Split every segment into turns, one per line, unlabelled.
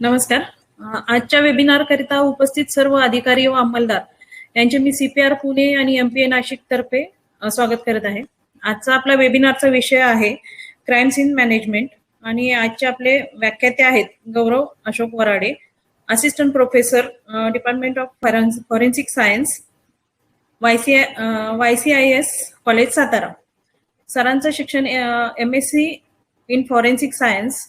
नमस्कार. आजच्या वेबिनार करिता उपस्थित सर्व अधिकारी व अंमलदार यांचे मी CPR पुणे आणि MPA नाशिक तर्फे स्वागत करत आहे. आजचा आपला वेबिनारचा विषय आहे क्राईम सीन मॅनेजमेंट आणि आजचे आपले व्याख्याते आहेत Gaurav Ashok Varade, assistant professor, department of forensic science, YCIS college Satara. सरांचं शिक्षण MSc इन फॉरेन्सिक सायन्स.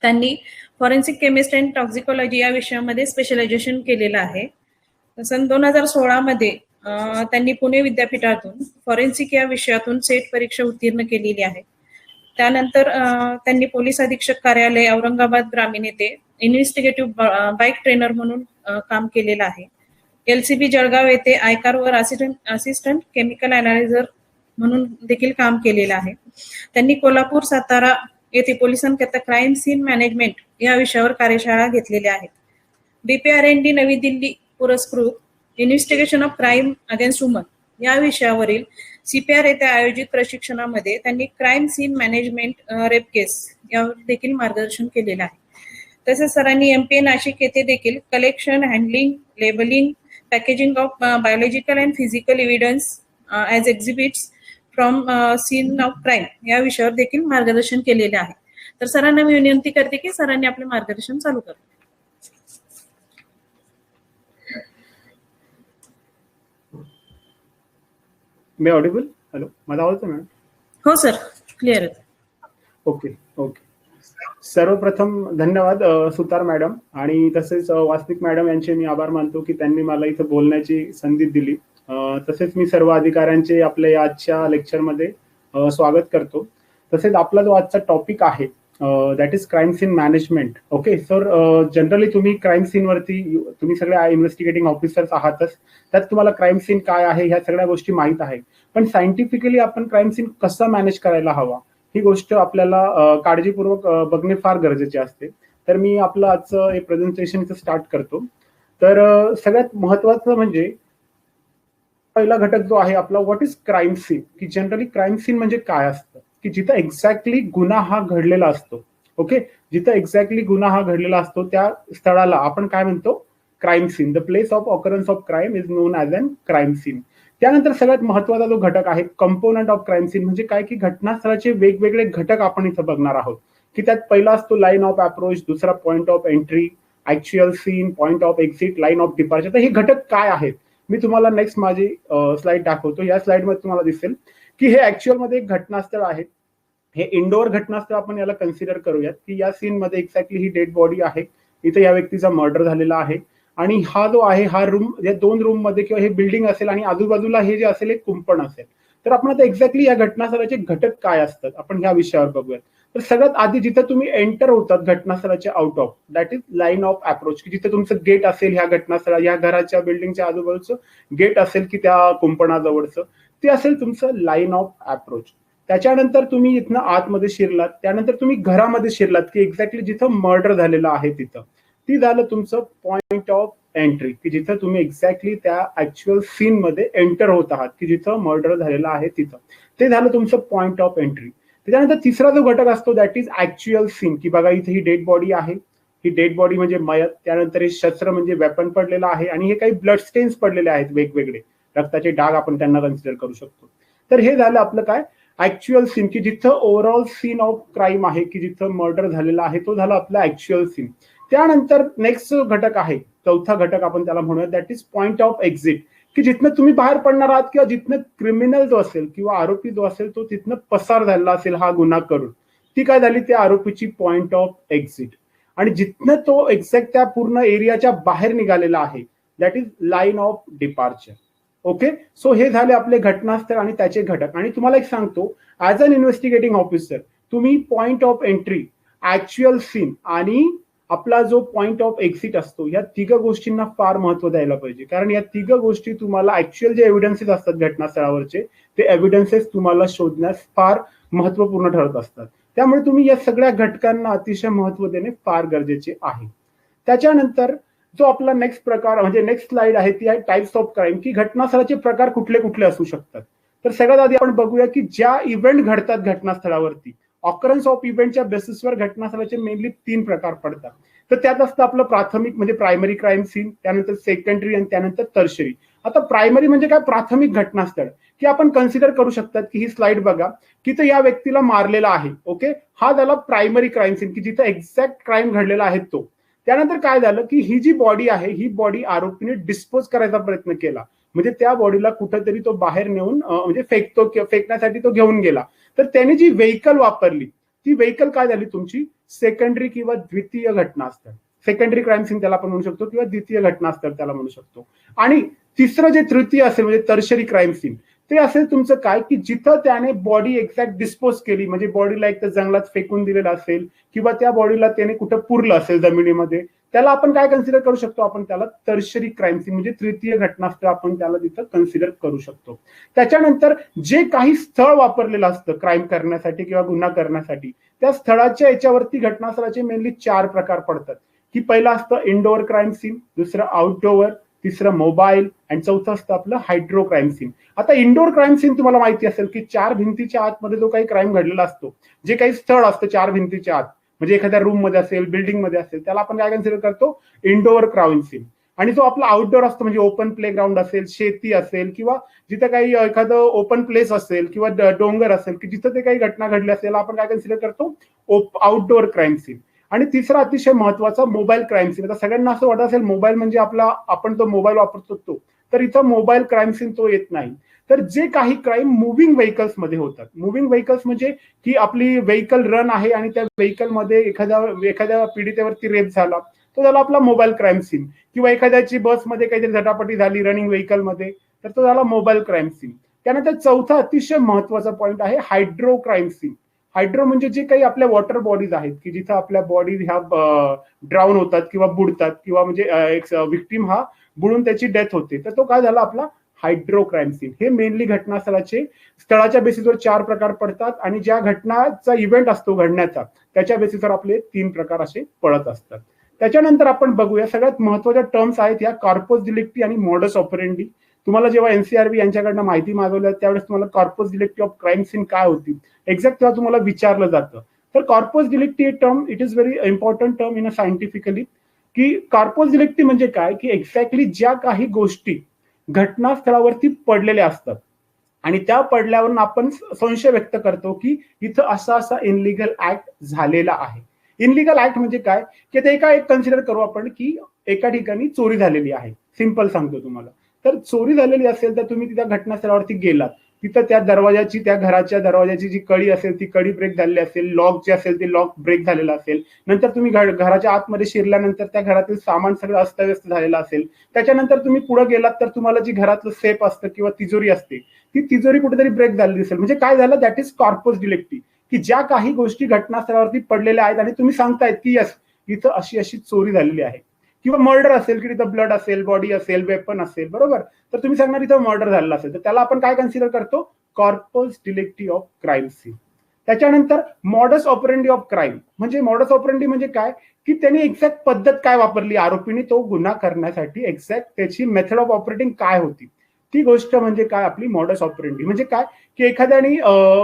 त्यांनी फॉरेन्सिक केमिस्ट अँड टॉक्सिकोलॉजी या विषयामध्ये स्पेशलायझेशन केलेलं आहे. सन 2016 मध्ये त्यांनी पुणे विद्यापीठातून फॉरेन्सिक या विषयातून सेट परीक्षा उत्तीर्ण केलेली आहे. त्यानंतर त्यांनी पोलीस अधीक्षक कार्यालय औरंगाबाद ग्रामीण येथे इन्व्हेस्टिगेटिव्ह बाईक ट्रेनर म्हणून काम केलेलं आहे. LCB जळगाव येथे आयकारवर असिस्टंट केमिकल अनालायझर म्हणून देखील काम केलेलं आहे. त्यांनी कोल्हापूर, सातारा येथे पोलिसांकरता क्राईम सीन मॅनेजमेंट या विषयावर कार्यशाळा घेतलेल्या आहेत. BPRND नवी दिल्ली पुरस्कृत investigation of crime against woman या विषयावरील CPR येथे आयोजित प्रशिक्षणामध्ये त्यांनी क्राईम सीन मॅनेजमेंट रेप केस यावर देखील मार्गदर्शन केलेलं आहे. तसेच सरांनी MPA नाशिक येथे देखील collection, handling, labelling, packaging of biological and physical evidence as exhibits from scene of crime या विषयावर देखील मार्गदर्शन केलेले आहे. तर सरांना मी विनंती करते की सरांनी आपले मार्गदर्शन चालू करावे.
मी ऑडिबल? हॅलो, माझा आवाज आहे मॅडम?
हो सर, क्लिअर आहे.
ओके. सर्वप्रथम धन्यवाद सुतार मॅडम आणि तसेच वासनिक मॅडम यांचे मी आभार मानतो की त्यांनी मला इथं बोलण्याची संधी दिली. तसेच मी सर्व अधिकाऱ्यांचे आपल्या आजच्या लेक्चरमध्ये स्वागत करतो. तसेच आपला जो आजचा टॉपिक आहे that is crime scene management. Okay sir, generally तुम्ही क्राईम सीनवरती तुम्ही सगळे इन्व्हेस्टिगेटिंग ऑफिसर्स आहातच, त्यात तुम्हाला क्राईम सीन काय आहे ह्या सगळ्या गोष्टी माहीत आहेत. पण सायंटिफिकली आपण क्राईम सीन कसं मॅनेज करायला हवा ही गोष्ट आपल्याला काळजीपूर्वक बघणे फार गरजेचे असते. तर मी आपलं आजचं हे प्रेझेंटेशन स्टार्ट करतो. तर सगळ्यात महत्वाचं म्हणजे पहिला घटक जो आहे आपला व्हॉट इज क्राईम सीन, की जनरली क्राईम सीन म्हणजे काय असतं, की जिथं एक्झॅक्टली गुन्हा हा घडलेला असतो. ओके, जिथं एक्झॅक्टली गुन्हा हा घडलेला असतो त्या स्थळाला आपण काय म्हणतो, crime scene. The place of occurrence of crime is known as an crime scene. त्यानंतर सगळ्यात महत्वाचा जो घटक आहे कंपोनंट ऑफ क्राईम सीन म्हणजे काय, की घटनास्थळाचे वेगवेगळे घटक आपण इथं बघणार आहोत. की त्यात पहिला असतो लाईन ऑफ अप्रोच, दुसरा point of entry, actual scene, point of exit, line of departure. तर हे घटक काय आहेत मी तुम्हाला नेक्स्ट माझी स्लाइड दाखवतो. या स्लाइडमध्ये तुम्हाला दिसेल की हे ऍक्च्युअल मध्ये एक घटनास्थळ आहे. हे इंडोर घटनास्थळ आपण याला कन्सिडर करूयात की या सीन मध्ये एक्झॅक्टली ही डेड बॉडी आहे. इथे या व्यक्तीचा मर्डर झालेला आहे आणि हा जो आहे हा रूम, या 2 रूम मध्ये किंवा हे बिल्डिंग असेल आणि आजूबाजूला हे जे असेल एक कुंपण असेल. तर आपण आता एक्झॅक्टली या घटनास्थळाचे घटक काय असतात आपण ह्या विषयावर बघूयात. तर सगळ्यात आधी जिथं तुम्ही एंटर होतात घटनास्थळाच्या out of, that is line of approach, की जिथे तुमचं गेट असेल ह्या घटनास्थळा, या घराच्या बिल्डिंगच्या आजूबाजूचं गेट असेल की त्या कुंपणाजवळचं, ते असेल तुमचं लाईन ऑफ अप्रोच. त्याच्यानंतर तुम्ही इथनं आतमध्ये शिरलात, त्यानंतर तुम्ही घरामध्ये शिरलात की एक्झॅक्टली जिथं मर्डर झालेलं आहे तिथं, ती झालं तुमचं पॉइंट ऑफ एंट्री, की जिथं तुम्ही एक्झॅक्टली त्या ऍक्च्युअल सीन मध्ये एंटर होत आहात की जिथं मर्डर झालेलं आहे तिथं. ते झालं तुमचं पॉइंट ऑफ एंट्री. त्याच्यानंतर तिसरा जो घटक असतो दॅट इज ऍक्च्युअल सीन, की बघा इथे ही डेड बॉडी आहे, ही डेड बॉडी म्हणजे मयत, त्यानंतर हे शस्त्र म्हणजे वेपन पडलेलं आहे आणि हे काही ब्लड स्टेन्स पडलेले आहेत, वेगवेगळे रक्ताचे डाग आपण त्यांना कन्सिडर करू शकतो. तर हे झालं आपलं काय, ऍक्च्युअल सीन, की जिथं ओव्हरऑल सीन ऑफ क्राईम आहे, की जिथं मर्डर झालेला आहे तो झाला आपला ऍक्च्युअल सीन. त्यानंतर नेक्स्ट जो घटक आहे, चौथा घटक आपण त्याला म्हणूया, that is point of exit, की जिथनं तुम्ही बाहेर पडणार आहात किंवा जिथनं क्रिमिनल जो असेल किंवा आरोपी जो असेल तो तिथनं पसार झालेला असेल हा गुन्हा करून, ती काय झाली त्या आरोपीची पॉइंट ऑफ एक्झिट. आणि जिथनं तो एक्झॅक्ट त्या पूर्ण एरियाच्या बाहेर निघालेला आहे that is line of departure. Okay, so हे झाले आपले घटनास्थळ आणि त्याचे घटक. आणि तुम्हाला एक सांगतो, ऍज अन इन्व्हेस्टिगेटिंग ऑफिसर तुम्ही point of entry, actual scene आणि आपला जो पॉइंट ऑफ एक्झिट असतो या तिघ गोष्टींना फार महत्व द्यायला पाहिजे. कारण या तिघ गोष्टी तुम्हाला ऍक्च्युअल जे एव्हिडन्सेस असतात घटनास्थळावरचे ते एव्हिडन्सेस तुम्हाला शोधण्यास फार महत्वपूर्ण ठरत असतात. त्यामुळे तुम्ही या सगळ्या घटकांना अतिशय महत्व देणे फार गरजेचे आहे. त्याच्यानंतर जो आपला नेक्स्ट प्रकार म्हणजे नेक्स्ट स्लाइड आहे ती आहे टाइप्स ऑफ क्राईम, की घटनास्थळाचे प्रकार कुठले कुठले असू शकतात. तर सगळ्यात आधी आपण बघूया की ज्या इव्हेंट घडतात घटनास्थळावरती, ऑकरन्स ऑफ इव्हेंटच्या बेसिसवर घटनास्थळाचे मेनली 3 प्रकार पडतात. तर त्यात असतं आपलं प्राथमिक म्हणजे प्रायमरी क्राईम सीन, त्यानंतर सेकंडरी आणि त्यानंतर टर्शरी. आता प्रायमरी म्हणजे काय, प्राथमिक घटनास्थळ, की आपण कन्सिडर करू शकतात की ही स्लाइड बघा की तर या व्यक्तीला मारलेला आहे. ओके, हा झाला प्रायमरी क्राईम सीन की जिथं एक्झॅक्ट क्राईम घडलेला आहे तो. त्यानंतर काय झालं की ही जी बॉडी आहे ही बॉडी आरोपीने डिस्पोज करायचा प्रयत्न केला, म्हणजे त्या बॉडीला कुठेतरी तो बाहेर नेऊन म्हणजे फेकण्यासाठी तो घेऊन गेला. तर त्याने जी व्हेकल वापरली ती व्हेकल काय झाली तुमची सेकंडरी किंवा द्वितीय घटनास्थळ, सेकंडरी क्राईम सीन त्याला आपण म्हणू शकतो किंवा द्वितीय घटनास्थळ त्याला म्हणू शकतो. आणि तिसरं जे तृतीय असेल म्हणजे टर्शरी क्राईम सीन ते असेल तुमचं काय की जिथं त्याने बॉडी एक्झॅक्ट डिस्पोज केली, म्हणजे बॉडीला एक तर जंगलात फेकून दिलेलं असेल किंवा त्या बॉडीला त्याने कुठं पुरलं असेल जमिनीमध्ये, त्याला आपण काय कन्सिडर करू शकतो, आपण त्याला टर्शरी क्राईम सीन म्हणजे तृतीय घटनास्थळ आपण त्याला तिथं कन्सिडर करू शकतो. त्याच्यानंतर जे काही स्थळ वापरलेलं असतं क्राईम करण्यासाठी किंवा गुन्हा करण्यासाठी, त्या स्थळाच्या याच्यावरती घटनास्थळाचे मेनली 4 प्रकार पडतात. की पहिलं असतं इंडोर क्राईम सीन, दुसरं आउटडोअर, तिसरं मोबाईल आणि चौथं असतं आपलं हायड्रो क्राईम सीन. आता इंडोर क्राईम सीन तुम्हाला माहिती असेल की 4 भिंतीच्या आतमध्ये जो काही क्राईम घडलेला असतो, जे काही स्थळ असतं 4 भिंतीच्या आत, म्हणजे एखाद्या रूम मध्ये असेल, बिल्डिंग मध्ये असेल, त्याला आपण काय कन्सिडर करतो, इंडोर क्राईम सीन. आणि जो आपला आउटडोअर असतो म्हणजे ओपन प्ले ग्राउंड असेल, शेती असेल किंवा जिथं काही एखादं ओपन प्लेस असेल किंवा डोंगर असेल की जिथं ते काही घटना घडली असेल, आपण काय कन्सिडर करतो, आउटडोअर क्राईम सीन. आणि तिसरा अतिशय महत्वाचा मोबाईल क्राईम सीन. आता सगळ्यांना असं वाटत असेल मोबाईल म्हणजे आपला आपण तो मोबाईल वापरतो तो, तर इथं मोबाईल क्राईम सीन तो येत नाही. तर जे काही क्राईम मुव्हिंग व्हेकल्स मध्ये होतात, मुव्हिंग व्हेकल्स म्हणजे की आपली व्हेकल रन आहे आणि त्या व्हेकल मध्ये एखाद्या पीडितेवरती रेप झाला, तो झाला आपला मोबाईल क्राईम सीन. किंवा एखाद्याची बसमध्ये काहीतरी झटापटी झाली रनिंग व्हेकल मध्ये, तर तो झाला मोबाईल क्राईम सीन. त्यानंतर चौथा अतिशय महत्वाचा पॉईंट आहे हायड्रो क्राईम सीन. हायड्रो म्हणजे जे काही आपल्या वॉटर बॉडीज आहेत की जिथं आपल्या बॉडीज ह्या ड्राऊन होतात किंवा बुडतात किंवा म्हणजे एक विक्टीम हा बुडून त्याची डेथ होते, तर तो काय झाला आपला हायड्रो क्राईम सीन. हे मेनली घटनास्थळाचे स्थळाच्या बेसिसवर 4 प्रकार पडतात आणि ज्या घटनाचा इव्हेंट असतो घडण्याचा त्याच्या बेसिसवर आपले 3 प्रकार असे पडत असतात. त्याच्यानंतर आपण बघूया सगळ्यात महत्वाच्या टर्म्स आहेत या कॉर्पस डिलिक्टी आणि मॉडस ऑपरेंडी. तुम्हाला जेव्हा एनसीआरबी यांच्याकडनं माहिती मागवली त्यावेळेस तुम्हाला corpus delicti of crime scene काय होती एक्झॅक्ट तेव्हा तुम्हाला विचारलं जातं. तर corpus delicti term it is very important term in a scientifically, की कॉर्पस डिलिक्टी म्हणजे काय की एक्झॅक्टली ज्या काही गोष्टी घटनास्थळावरती पडलेल्या असतात आणि त्या पडल्यावरून आपण संशय व्यक्त करतो की इथं असा इनलिगल ऍक्ट झालेला आहे. इनलिगल ऍक्ट म्हणजे काय की ते एक कन्सिडर करू आपण की एका ठिकाणी चोरी झालेली आहे. सिंपल सांगतो तुम्हाला, तर चोरी झालेली असेल तर तुम्ही त्या घटनास्थळावरती गेलात, तिथं त्या दरवाजाची त्या घराच्या दरवाजाची जी कडी असेल ती कडी ब्रेक झालेली असेल, लॉक जे असेल ते लॉक ब्रेक झालेलं असेल, नंतर तुम्ही घराच्या आतमध्ये शिरल्यानंतर त्या घरातील सामान सगळं अस्तव्यस्त झालेलं असेल, त्याच्यानंतर तुम्ही पुढे गेलात तर तुम्हाला जी घरातलं सेफ असतं किंवा तिजोरी असते ती तिजोरी कुठेतरी ब्रेक झालेली असेल, म्हणजे काय झालं, दॅट इज कॉर्पस डिलिक्टी, की ज्या काही गोष्टी घटनास्थळावरती पडलेल्या आहेत आणि तुम्ही सांगतायत की यस इथं अशी चोरी झालेली आहे. किंवा मर्डर असेल की तिथं ब्लड असेल, बॉडी असेल, वेपन असेल, बरोबर, तर तुम्ही सांगणार इथं मर्डर झालेला असेल, तर त्याला आपण काय कन्सिडर करतो, corpus delicti of crime scene. त्याच्यानंतर मॉडस ऑपरेंडी ऑफ क्राईम, म्हणजे मॉडस ऑपरेंडी म्हणजे काय की त्यांनी एक्झॅक्ट पद्धत काय वापरली आरोपीने तो गुन्हा करण्यासाठी, एक्झॅक्ट त्याची मेथड ऑफ ऑपरेटिंग काय होती, ती गोष्ट म्हणजे काय आपली मॉडस ऑपरेंडी. म्हणजे काय की एखाद्याने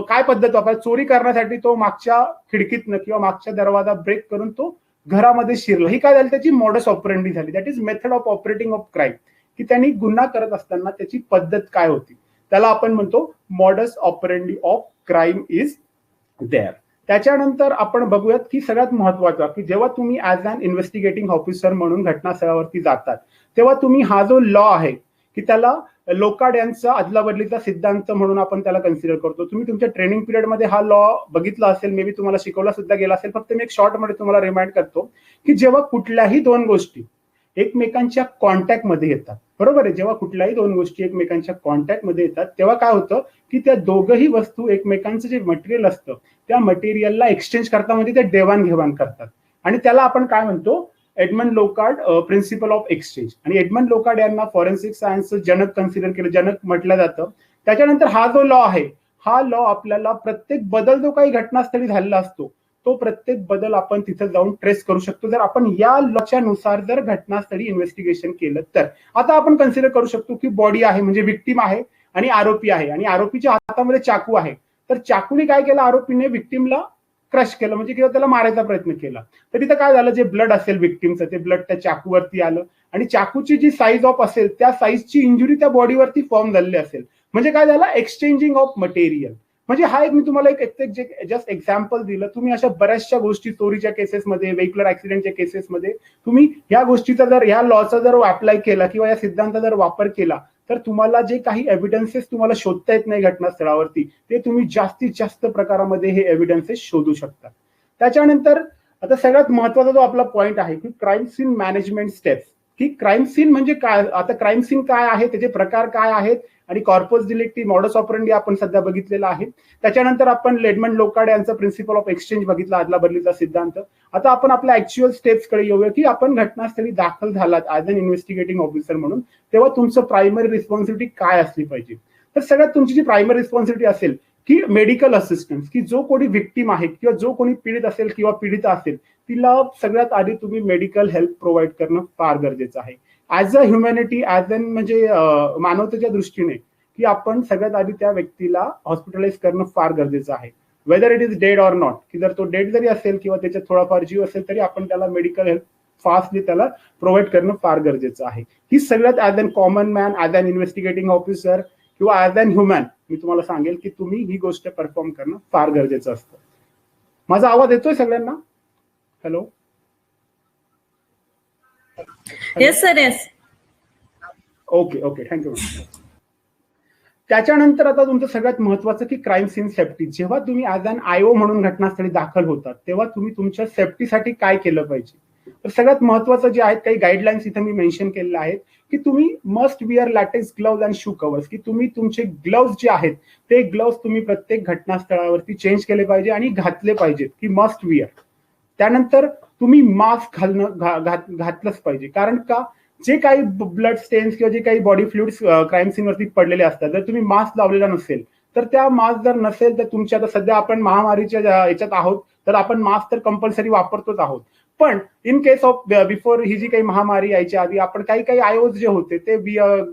काय पद्धत वापर, चोरी करण्यासाठी तो मागच्या खिडकीतनं किंवा मागच्या दरवाजा ब्रेक करून तो घरामध्ये शिरला, ही काय झाली त्याची मॉडस ऑपरेंडी झाली. That is method of operating of crime, की त्यांनी गुन्हा करत असताना त्याची पद्धत काय होती, त्याला आपण म्हणतो modus operandi of crime is there. त्याच्यानंतर आपण बघूयात की सगळ्यात महत्वाचा की जेव्हा तुम्ही ऍज अन इन्व्हेस्टिगेटिंग ऑफिसर म्हणून घटनास्थळावरती जातात तेव्हा तुम्ही हा जो लॉ आहे की त्याला लोकार्ड यांचा अदलाबदलीचा सिद्धांत म्हणून आपण त्याला कन्सिडर करतो. तुम्ही तुमच्या ट्रेनिंग पिरियडमध्ये हा लॉ बघितला असेल, मे बी तुम्हाला शिकवला सुद्धा गेला असेल, फक्त मी एक शॉर्ट मध्ये तुम्हाला रिमाइंड करतो की जेव्हा कुठल्याही 2 गोष्टी एकमेकांच्या कॉन्टॅक्ट मध्ये येतात, बरोबर आहे, जेव्हा कुठल्याही 2 गोष्टी एकमेकांच्या कॉन्टॅक्ट मध्ये येतात तेव्हा काय होतं की त्या दोघही वस्तू एकमेकांचं जे मटेरियल असतं त्या मटेरियलला एक्सचेंज करता, म्हणजे ते देवाणघेवाण करतात आणि त्याला आपण काय म्हणतो, Edmond Locard principle of exchange. आणि एडमंड लोकार्ड यांना फॉरेन्सिक सायन्सचं जनक कन्सिडर केलं, जनक म्हटलं जातं. त्याच्यानंतर हा जो लॉ आहे हा लॉ आपल्याला प्रत्येक बदल जो काही घटनास्थळी झालेला असतो तो प्रत्येक बदल आपण तिथे जाऊन ट्रेस करू शकतो जर आपण या लॉच्या नुसार जर घटनास्थळी इन्व्हेस्टिगेशन केलं तर. आता आपण कन्सिडर करू शकतो की बॉडी आहे म्हणजे विक्टीम आहे आणि आरोपी आहे आणि आरोपीच्या हातामध्ये चाकू आहे. तर चाकूने काय केलं, आरोपीने विक्टिमला क्रश केलं, म्हणजे किंवा त्याला मारायचा प्रयत्न केला. तर तिथं काय झालं, जे ब्लड असेल विक्टिमचं ते ब्लड त्या चाकूवरती आलं आणि चाकूची जी साईज ऑफ असेल त्या साईजची इंजुरी त्या बॉडीवरती फॉर्म झालेली असेल. म्हणजे काय झालं, एक्सचेंजिंग ऑफ मटेरियल. म्हणजे हा एक मी तुम्हाला एक जस्ट एक्झाम्पल दिलं. तुम्ही अशा बऱ्याचशा गोष्टी चोरीच्या केसेसमध्ये, व्हेहिक्युलर ऍक्सिडेंटच्या केसेसमध्ये तुम्ही ह्या गोष्टीचा जर, ह्या लॉचा जर अप्लाय केला किंवा या सिद्धांताचा जर वापर केला तर तुम्हाला जे काही एव्हिडन्सेस तुम्हाला शोधता येत नाही घटनास्थळावरती ते तुम्ही जास्तीत जास्त प्रकारामध्ये हे एव्हिडन्सेस शोधू शकता. त्याच्यानंतर आता सगळ्यात महत्वाचा जो आपला पॉइंट आहे की क्राईम सीन मॅनेजमेंट स्टेप्स. की क्राईम सीन म्हणजे काय, आता क्राईम सीन काय आहे, त्याचे प्रकार काय आहेत आणि कॉर्पस डिलिक्टी, मॉडस ऑपरंडी आपण सध्या बघितलेला आहे. त्याच्यानंतर आपण लेडमंड लोकार्ड यांचा प्रिन्सिपल ऑफ एक्सचेंज बघितला, आदला बदलीचा सिद्धांत. आता आपण आपल्या ऍक्च्युअल स्टेप्सकडे येऊया की आपण घटनास्थळी दाखल झालात ऍज अन इन्व्हेस्टिगेटिंग ऑफिसर म्हणून, तेव्हा तुमचं प्रायमरी रिस्पॉन्सिबिलिटी काय असली पाहिजे. तर सगळ्यात तुमची जी प्रायमरी रिस्पॉन्सिबिलिटी असेल की मेडिकल असिस्टन्स, की जो कोणी विक्टीम आहे किंवा जो कोणी पीडित असेल किंवा पीडिता असेल तिला सगळ्यात आधी तुम्ही मेडिकल हेल्प प्रोव्हाइड करणं फार गरजेचं आहे. As a humanity, as an म्हणजे मानवतेच्या दृष्टीने की आपण सगळ्यात आधी त्या व्यक्तीला हॉस्पिटलाइज करणं फार गरजेचं आहे. Whether it is dead or not, की जर तो डेड जरी असेल किंवा त्याच्यात थोडाफार जीव असेल तरी आपण त्याला मेडिकल हेल्प फास्टली त्याला प्रोव्हाइड करणं फार गरजेचं आहे. ही सगळ्यात as an common man, as an investigating officer किंवा ऍज अन ह्युमन मी तुम्हाला सांगेल की तुम्ही ही गोष्ट परफॉर्म करणं फार गरजेचं असतं. माझा आवाज येतोय सगळ्यांना? Hello?
Yes sir, yes.
Okay okay, thank you. त्याच्यानंतर आता तुमचं सगळ्यात महत्वाचं की क्राईम सीन सेफ्टी. जेव्हा तुम्ही ऍज अन आयओ म्हणून घटनास्थळी दाखल होतात तेव्हा तुम्ही तुमच्या सेफ्टीसाठी काय केलं पाहिजे. तर सगळ्यात महत्वाचं जे आहेत काही गाईडलाईन्स इथे मी मेन्शन केलेले आहेत की तुम्ही must where LaTeX gloves and shoe covers, की तुम्ही तुमचे ग्लव्ज जे आहेत ते ग्लव्ज तुम्ही प्रत्येक घटनास्थळावरती चेंज केले पाहिजे आणि घातले पाहिजेत, की मस्ट विअर. त्यानंतर तुम्ही मास्क घातलंच पाहिजे, कारण का जे काही ब्लड स्टेन्स किंवा जे काही बॉडी फ्लुइड्स क्राईम सीनवरती पडलेले असतात, जर तुम्ही मास्क लावलेला नसेल तर त्या मास्क जर नसेल तर तुमच्या, आता सध्या आपण महामारीच्या याच्यात आहोत तर आपण मास्क तर कंपल्सरी वापरतोच आहोत. पण इन केस ऑफ बिफोर ही जी काही महामारी यायच्या आधी आपण काही आयोज जे होते ते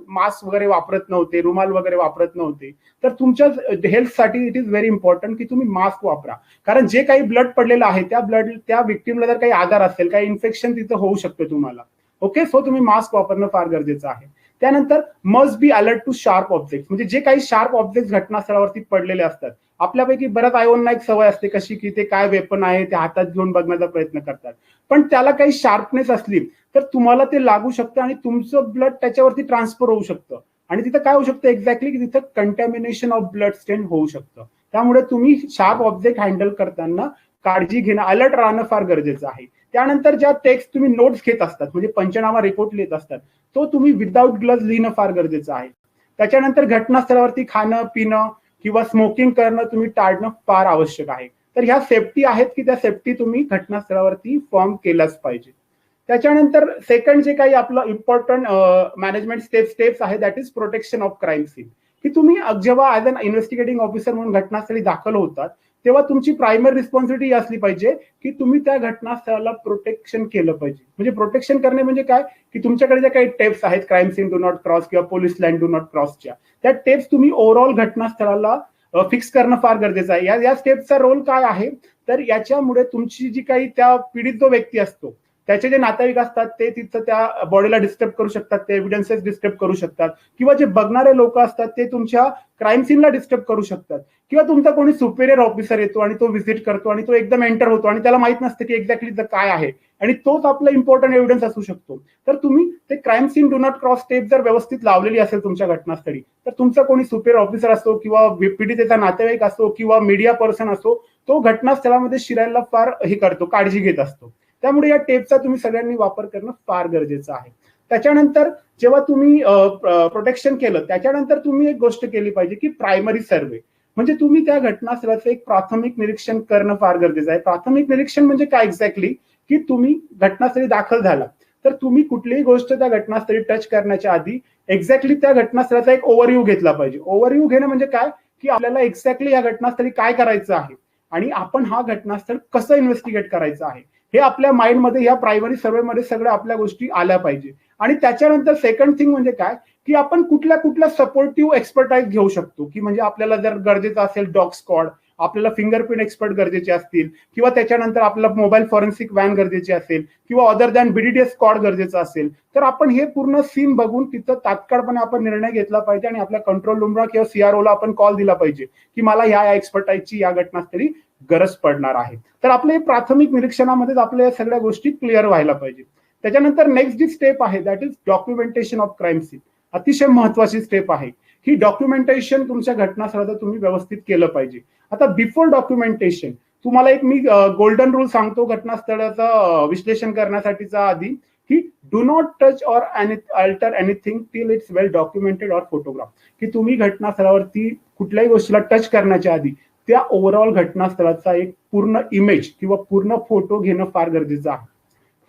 मास्क वगैरे वापरत नव्हते, रुमाल वगैरे वापरत नव्हते. तर तुमच्या हेल्थसाठी इट इज व्हेरी इम्पॉर्टंट की तुम्ही मास्क वापरा, कारण जे काही ब्लड पडलेलं आहे त्या विक्टिमला जर काही आजार असेल, काही इन्फेक्शन तिथं होऊ शकतं तुम्हाला. ओके, सो तुम्ही मास्क वापरणं फार गरजेचं आहे. त्यानंतर must be alert to sharp object, म्हणजे जे काही शार्प ऑब्जेक्ट घटनास्थळावरती पडलेले असतात. आपल्यापैकी बऱ्याच आयोंना एक सवय असते कशी की ते काय वेपन आहे ते हातात घेऊन बघण्याचा प्रयत्न करतात, पण त्याला काही शार्पनेस असली तर तुम्हाला ते लागू शकतं आणि तुमचं ब्लड त्याच्यावरती ट्रान्सफर होऊ शकतं आणि तिथं काय होऊ शकतं एक्झॅक्टली की तिथं कंटॅमिनेशन ऑफ ब्लड स्टेन होऊ शकतं. त्यामुळे तुम्ही शार्प ऑब्जेक्ट हँडल करताना काळजी घेणं, अलर्ट राहणं फार गरजेचं आहे. त्यानंतर ज्या टेक्स्ट तुम्ही नोट्स घेत असतात, म्हणजे पंचनामा रिपोर्ट लिहित असतात, तो तुम्ही विदाऊट ग्लव्ज लिहिणं फार गरजेचं आहे. त्याच्यानंतर घटनास्थळावरती खाणं पिणं किंवा स्मोकिंग करणं तुम्ही टाळणं फार आवश्यक आहे. तर ह्या सेफ्टी आहेत की त्या सेफ्टी तुम्ही घटनास्थळावरती फॉर्म केलाच पाहिजे. त्याच्यानंतर सेकंड जे काही आपलं इम्पॉर्टंट मॅनेजमेंट स्टेप्स आहे that is protection of crime scene, की तुम्ही जेव्हा ऍज अन इन्व्हेस्टिगेटिंग ऑफिसर म्हणून घटनास्थळी दाखल होतात तेव्हा तुमची प्रायमरी रिस्पॉन्सिबिलिटी असली पाहिजे की तुम्ही त्या घटनास्थळाला प्रोटेक्शन केलं पाहिजे. म्हणजे प्रोटेक्शन करणे म्हणजे काय की तुमच्याकडे ज्या काही टेप्स आहेत crime scene do not cross किंवा पोलीस लाईन डू नॉट क्रॉसच्या, त्या टेप्स तुम्ही ओव्हरऑल घटनास्थळाला फिक्स करणं फार गरजेचं आहे. या स्टेप्सचा रोल काय आहे तर याच्यामुळे तुमची जी काही त्या पीडित जो व्यक्ती असतो त्याचे जे नातेवाईक असतात ते तिथं त्या बॉडीला डिस्टर्ब करू शकतात, ते एव्हिडन्सेस डिस्टर्ब करू शकतात, किंवा जे बघणारे लोक असतात ते तुमच्या क्राईम सीनला डिस्टर्ब करू शकतात, किंवा तुमचा कोणी सुपेरियर ऑफिसर येतो आणि तो व्हिजिट करतो आणि तो एकदम एंटर होतो आणि त्याला माहित नसतं की एक्झॅक्टली काय आहे आणि तोच आपला इम्पॉर्टंट एव्हिडन्स असू शकतो. तर तुम्ही ते crime scene do not cross step जर व्यवस्थित लावलेली असेल तुमच्या घटनास्थळी तर तुमचा कोणी सुपेरियर ऑफिसर असो किंवा पीडितेचा नातेवाईक असो किंवा मीडिया पर्सन असो तो घटनास्थळामध्ये शिरायला फार हे करतो, काळजी घेत असतो. त्यामुळे या टेपचा तुम्ही सगळ्यांनी वापर करणं फार गरजेचं आहे. त्याच्यानंतर जेव्हा तुम्ही प्रोटेक्शन केलं त्याच्यानंतर तुम्ही एक गोष्ट केली पाहिजे की प्रायमरी सर्व्हे, म्हणजे तुम्ही त्या घटनास्थळाचं एक प्राथमिक निरीक्षण करणं फार गरजेचं आहे. प्राथमिक निरीक्षण म्हणजे काय एक्झॅक्टली की तुम्ही घटनास्थळी दाखल झाला तर तुम्ही कुठलीही गोष्ट त्या घटनास्थळी टच करण्याच्या आधी एक्झॅक्टली त्या घटनास्थळाचा एक ओव्हरव्ह्यू घेतला पाहिजे. ओव्हरव्ह्यू घेणं म्हणजे काय की आपल्याला एक्झॅक्टली या घटनास्थळी काय करायचं आहे आणि आपण हा घटनास्थळ कसं इन्व्हेस्टिगेट करायचं आहे हे आपल्या माइंडमध्ये ह्या प्रायमरी सर्वेमध्ये सगळ्या आपल्या गोष्टी आल्या पाहिजे. आणि त्याच्यानंतर सेकंड थिंग म्हणजे काय, की आपण कुठल्या कुठल्या सपोर्टिव्ह एक्सपर्टाईज घेऊ शकतो, की म्हणजे आपल्याला जर गरजेचं असेल डॉग स्क्वॉड, आपल्याला फिंगरप्रिंट एक्सपर्ट गरजेचे असतील, किंवा त्याच्यानंतर आपल्याला मोबाईल फॉरेन्सिक व्हॅन गरजेची असेल, किंवा अदर दॅन बीडीडीएस स्क्वॉड गरजेचं असेल, तर आपण हे पूर्ण सीन बघून तिथं तात्काळपणे आपण निर्णय घेतला पाहिजे आणि आपल्या कंट्रोल रूमला किंवा सीआरओला आपण कॉल दिला पाहिजे की मला या एक्सपर्टाईजची या घटनास्थळी गरज पडणार आहे. तर आपले प्राथमिक निरीक्षणामध्येच आपल्या या सगळ्या गोष्टी क्लिअर व्हायला पाहिजे. त्याच्यानंतर नेक्स्ट जी स्टेप आहे that is documentation of crime scene. अतिशय महत्वाची स्टेप आहे की डॉक्युमेंटेशन तुमच्या घटनास्थळाचं तुम्ही व्यवस्थित केलं पाहिजे. आता बिफोर डॉक्युमेंटेशन तुम्हाला एक मी गोल्डन रूल सांगतो घटनास्थळाचं विश्लेषण करण्यासाठीचा आधी, की do not touch or alter anything till it's well documented or photograph. की तुम्ही घटनास्थळावरती कुठल्याही गोष्टीला टच करण्याच्या आधी त्या ओव्हरऑल घटनास्थळाचा एक पूर्ण इमेज किंवा पूर्ण फोटो घेणं फार गरजेचं आहे.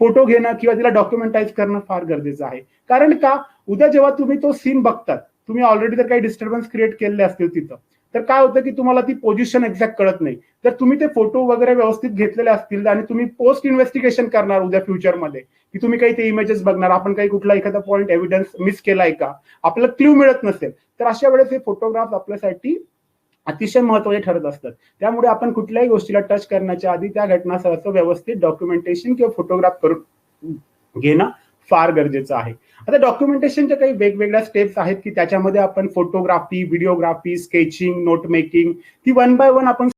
फोटो घेणं किंवा तिला डॉक्युमेंटाईज करणं फार गरजेचं आहे. कारण का, उद्या जेव्हा तुम्ही तो सीन बघतात, तुम्ही ऑलरेडी जर काही डिस्टर्बन्स क्रिएट केले असतील तिथं, तर काय होतं की तुम्हाला ती पोझिशन एक्झॅक्ट कळत नाही. तर तुम्ही ते फोटो वगैरे व्यवस्थित घेतलेले असतील आणि तुम्ही पोस्ट इन्व्हेस्टिगेशन करणार उद्या फ्युचरमध्ये, की तुम्ही काही ते इमेजेस बघणार, आपण काही कुठला एखादा पॉईंट एव्हिडन्स मिस केलाय का, आपल्याला क्ल्यू मिळत नसेल, तर अशा वेळेस हे फोटोग्राफ आपल्यासाठी अतिशय महत्वाचे ठरत असतात. त्यामुळे आपण कुठल्याही गोष्टीला टच करण्याच्या आधी त्या घटनास्थळाचं व्यवस्थित डॉक्युमेंटेशन किंवा फोटोग्राफ करून घेणं फार गरजेचं आहे. आता डॉक्युमेंटेशनच्या काही वेगवेगळ्या स्टेप्स आहेत की त्याच्यामध्ये आपण photography, videography, sketching, note making, ती वन बाय वन आपण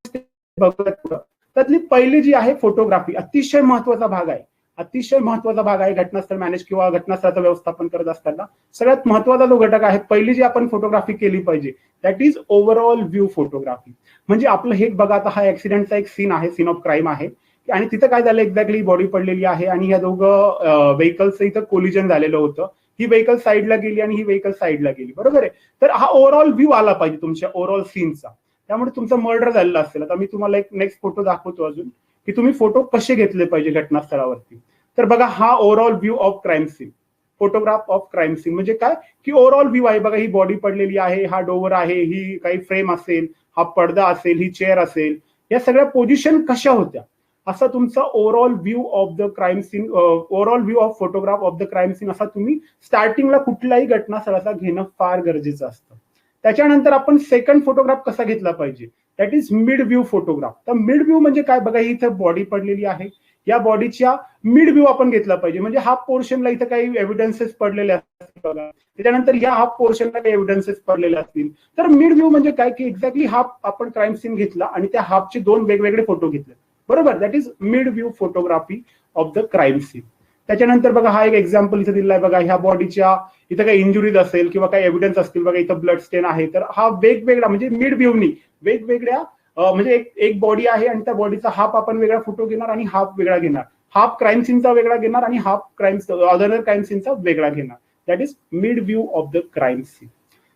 बघत. त्यातली पहिली जी आहे फोटोग्राफी, अतिशय महत्वाचा भाग आहे. अतिशय महत्वाचा भाग आहे घटनास्थळ मॅनेज किंवा घटनास्थळाचं व्यवस्थापन करत असताना. सगळ्यात महत्वाचा जो घटक आहे, पहिली जी आपण फोटोग्राफी केली पाहिजे that is overall view photography. म्हणजे आपलं हे बघा, आता हा ऍक्सिडेंटचा एक सीन आहे, सीन ऑफ क्राईम आहे आणि तिथं काय झालं, एक्झॅक्टली बॉडी पडलेली आहे आणि ह्या दोघं व्हेकल्सचं इथं कोलिजन झालेलं होतं. ही व्हेकल साईडला गेली आणि ही व्हेकल साईडला गेली, बरोबर आहे. तर हा ओव्हरऑल व्ह्यू आला पाहिजे तुमच्या ओव्हरऑल सीनचा. त्यामुळे तुमचं मर्डर झालेलं असेल. आता मी तुम्हाला एक नेक्स्ट फोटो दाखवतो अजून, की तुम्ही फोटो कसे घेतले पाहिजे घटनास्थळावरती. तर बघा, हा overall view of crime scene, photograph of crime scene. म्हणजे काय की ओव्हरऑल व्ह्यू आहे बघा, ही बॉडी पडलेली आहे, हा डोवर आहे, ही काही फ्रेम असेल, हा पडदा असेल, ही चेअर असेल, या सगळ्या पोझिशन कशा होत्या, असा तुमचा overall view of the crime scene, overall view of photograph of the crime scene असा तुम्ही स्टार्टिंगला कुठल्याही घटनास्थळाचा घेणं फार गरजेचं असतं. त्याच्यानंतर आपण सेकंड फोटोग्राफ कसा घेतला पाहिजे, that is mid view photograph. तर मिड व्ह्यू म्हणजे काय बघा, ही इथं बॉडी पडलेली आहे, या बॉडीच्या मिड व्ह्यू आपण घेतला पाहिजे. म्हणजे हाफ पोर्शनला इथं काही एव्हिडन्सेस पडलेले असतील बघा, त्याच्यानंतर या हाफ पोर्शनला काही एव्हिडन्सेस पडलेले असतील. तर मिड व्ह्यू म्हणजे काय की एक्झॅक्टली हाफ आपण क्राईम सीन घेतला आणि त्या हाफचे दोन वेगवेगळे फोटो घेतले, बरोबर. That is mid view photography of the crime scene. त्याच्यानंतर बघा, हा एक एक्झाम्पल इथे दिलाय बघा, ह्या बॉडीच्या इथं काही इंजुरीज असेल किंवा काही एव्हिडन्स असतील बघा, इथं ब्लड स्टेन आहे. तर हा वेगवेगळा म्हणजे मिड व्ह्यूनी वेगवेगळ्या म्हणजे एक बॉडी आहे आणि त्या बॉडीचा हाफ आपण वेगळा फोटो घेणार आणि हाफ वेगळा घेणार, हाफ क्राईम सीनचा वेगळा घेणार आणि हाफ अदर क्राईम सीनचा वेगळा घेणार. That is mid view of the crime scene.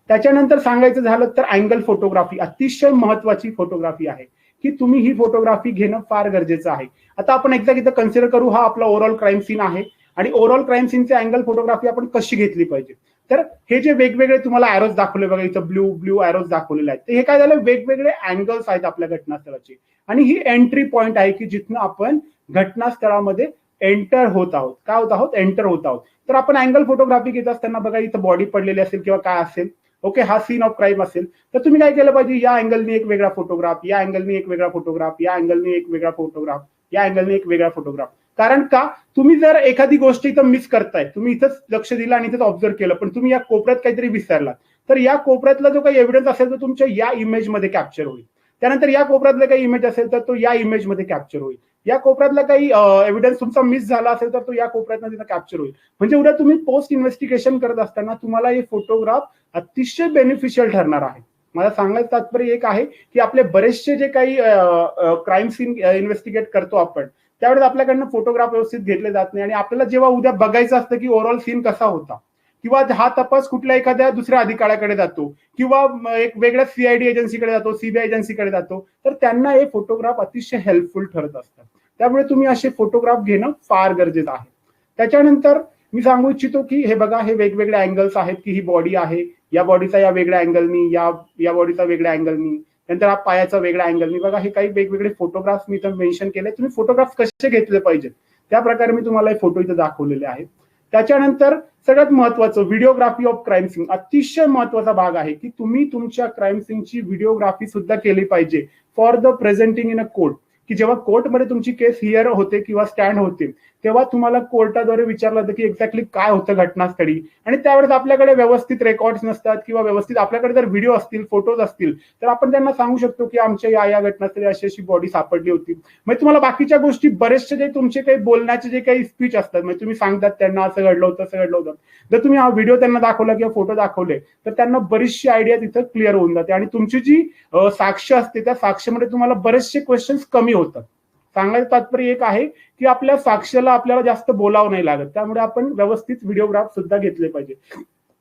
त्याच्यानंतर सांगायचं झालं तर अँगल फोटोग्राफी अतिशय महत्वाची फोटोग्राफी आहे की तुम्ही ही फोटोग्राफी घेणं फार गरजेचं आहे. आता आपण एकदा इथं कन्सिडर करू, हा आपला ओव्हरऑल क्राईम सीन आहे आणि ओव्हरऑल क्राईम सीनचे अँगल फोटोग्राफी आपण कशी घेतली पाहिजे. तर हे जे वेगवेगळे तुम्हाला एरोज दाखवले बघा, इथं ब्लू एरोज दाखवलेले आहेत, तर हे काय झालं, वेगवेगळे अँगल्स आहेत आपल्या घटनास्थळाचे आणि ही एंट्री पॉइंट आहे की जिथनं आपण घटनास्थळामध्ये एंटर होत आहोत. काय होत आहोत, एंटर होत आहोत. तर आपण अँगल फोटोग्राफी घेत असताना बघा, इथं बॉडी पडलेली असेल किंवा काय असेल, ओके, हा सीन ऑफ क्राईम असेल, तर तुम्ही काय केलं पाहिजे, या अँगलनी एक वेगळा फोटोग्राफ, या अँगलनी एक वेगळा फोटोग्राफ, या अँगलनी एक वेगळा फोटोग्राफ, या अँगलनी एक वेगळा फोटोग्राफ. कारण का, तुम्ही जर एखादी गोष्ट इथं मिस करताय, तुम्ही इथंच लक्ष दिलं आणि इथंच ऑब्झर्व केलं, पण तुम्ही या कोपऱ्यात काहीतरी विसरलात, तर या कोपऱ्यातला जो काही एव्हिडन्स असेल तो तुमच्या या इमेजमध्ये कॅप्चर होईल. त्यानंतर या कोपऱ्यातला काही इमेज असेल तर तो या इमेजमध्ये कॅप्चर होईल. या कोपऱ्यातला काही एव्हिडन्स तुमचा मिस झाला असेल तर तो या कोपऱ्यात तिथं कॅप्चर होईल. म्हणजे उद्या तुम्ही पोस्ट इन्व्हेस्टिगेशन करत असताना तुम्हाला हे फोटोग्राफ अतिशय बेनिफिशियल ठरणार आहे. मला सांगायचं तात्पर्य एक आहे की आपले बरेचसे जे काही क्राईम सीन इन्व्हेस्टिगेट करतो आपण, त्यावेळेस आपल्याकडनं फोटोग्राफ व्यवस्थित घेतले जात नाही आणि आपल्याला जेव्हा उद्या बघायचं असतं की ओव्हरऑल सीन कसा होता किंवा हा तपास कुठल्या एखाद्या दुसऱ्या अधिकाऱ्याकडे जातो किंवा एक वेगळ्या सीआयडी एजन्सीकडे जातो, सीबीआय एजन्सीकडे जातो, तर त्यांना हे फोटोग्राफ अतिशय हेल्पफुल ठरत असतात. त्यामुळे तुम्ही असे फोटोग्राफ घेणं फार गरजेचं आहे. त्याच्यानंतर मी सांगू इच्छितो की हे बघा, हे वेगवेगळे अँगल्स आहेत की ही बॉडी आहे, या बॉडीचा या वेगळ्या अँगलनी, या बॉडीचा वेगळ्या अँगलनी, नंतर हा पायाचा वेगळा अँगल, मी बघा हे काही वेगवेगळे फोटोग्राफ्स मी इथं मेन्शन केले, तुम्ही फोटोग्राफ कसे घेतले पाहिजेत त्या प्रकारे मी तुम्हाला हे फोटो इथं दाखवलेले आहेत. त्याच्यानंतर सगळ्यात महत्वाचं व्हिडिओग्राफी ऑफ क्राईम सीन, अतिशय महत्वाचा भाग आहे की तुम्ही तुमच्या क्राईम सीनची व्हिडिओग्राफी सुद्धा केली पाहिजे for the presenting in a court, की जेव्हा कोर्टमध्ये तुमची केस हिअर होते किंवा स्टँड होते तेव्हा तुम्हाला कोर्टाद्वारे विचारलं जातं की एक्झॅक्टली काय होतं घटनास्थळी, आणि त्यावेळेस आपल्याकडे व्यवस्थित रेकॉर्ड्स नसतात किंवा व्यवस्थित आपल्याकडे जर व्हिडिओ असतील, फोटोज असतील तर आपण त्यांना सांगू शकतो की आमच्या या घटनास्थळी अशी अशी बॉडी सापडली होती. मग तुम्हाला बाकीच्या गोष्टी बरेचसे जे तुमचे काही बोलण्याचे जे काही स्पीच असतात, म्हणजे तुम्ही सांगतात त्यांना असं घडलं होतं असं घडलं होतं, जर तुम्ही हा व्हिडिओ त्यांना दाखवला किंवा फोटो दाखवले तर त्यांना बरीचशी आयडिया तिथं क्लिअर होऊन जाते आणि तुमची जी साक्ष असते त्या साक्षीमध्ये तुम्हाला बरेचसे क्वेश्चन्स कमी होतात. सांगायचं तात्पर्य एक आहे की आपल्या साक्षीला आपल्याला जास्त बोलावं नाही लागत, त्यामुळे आपण व्यवस्थित व्हिडिओग्राफ सुद्धा घेतले पाहिजे.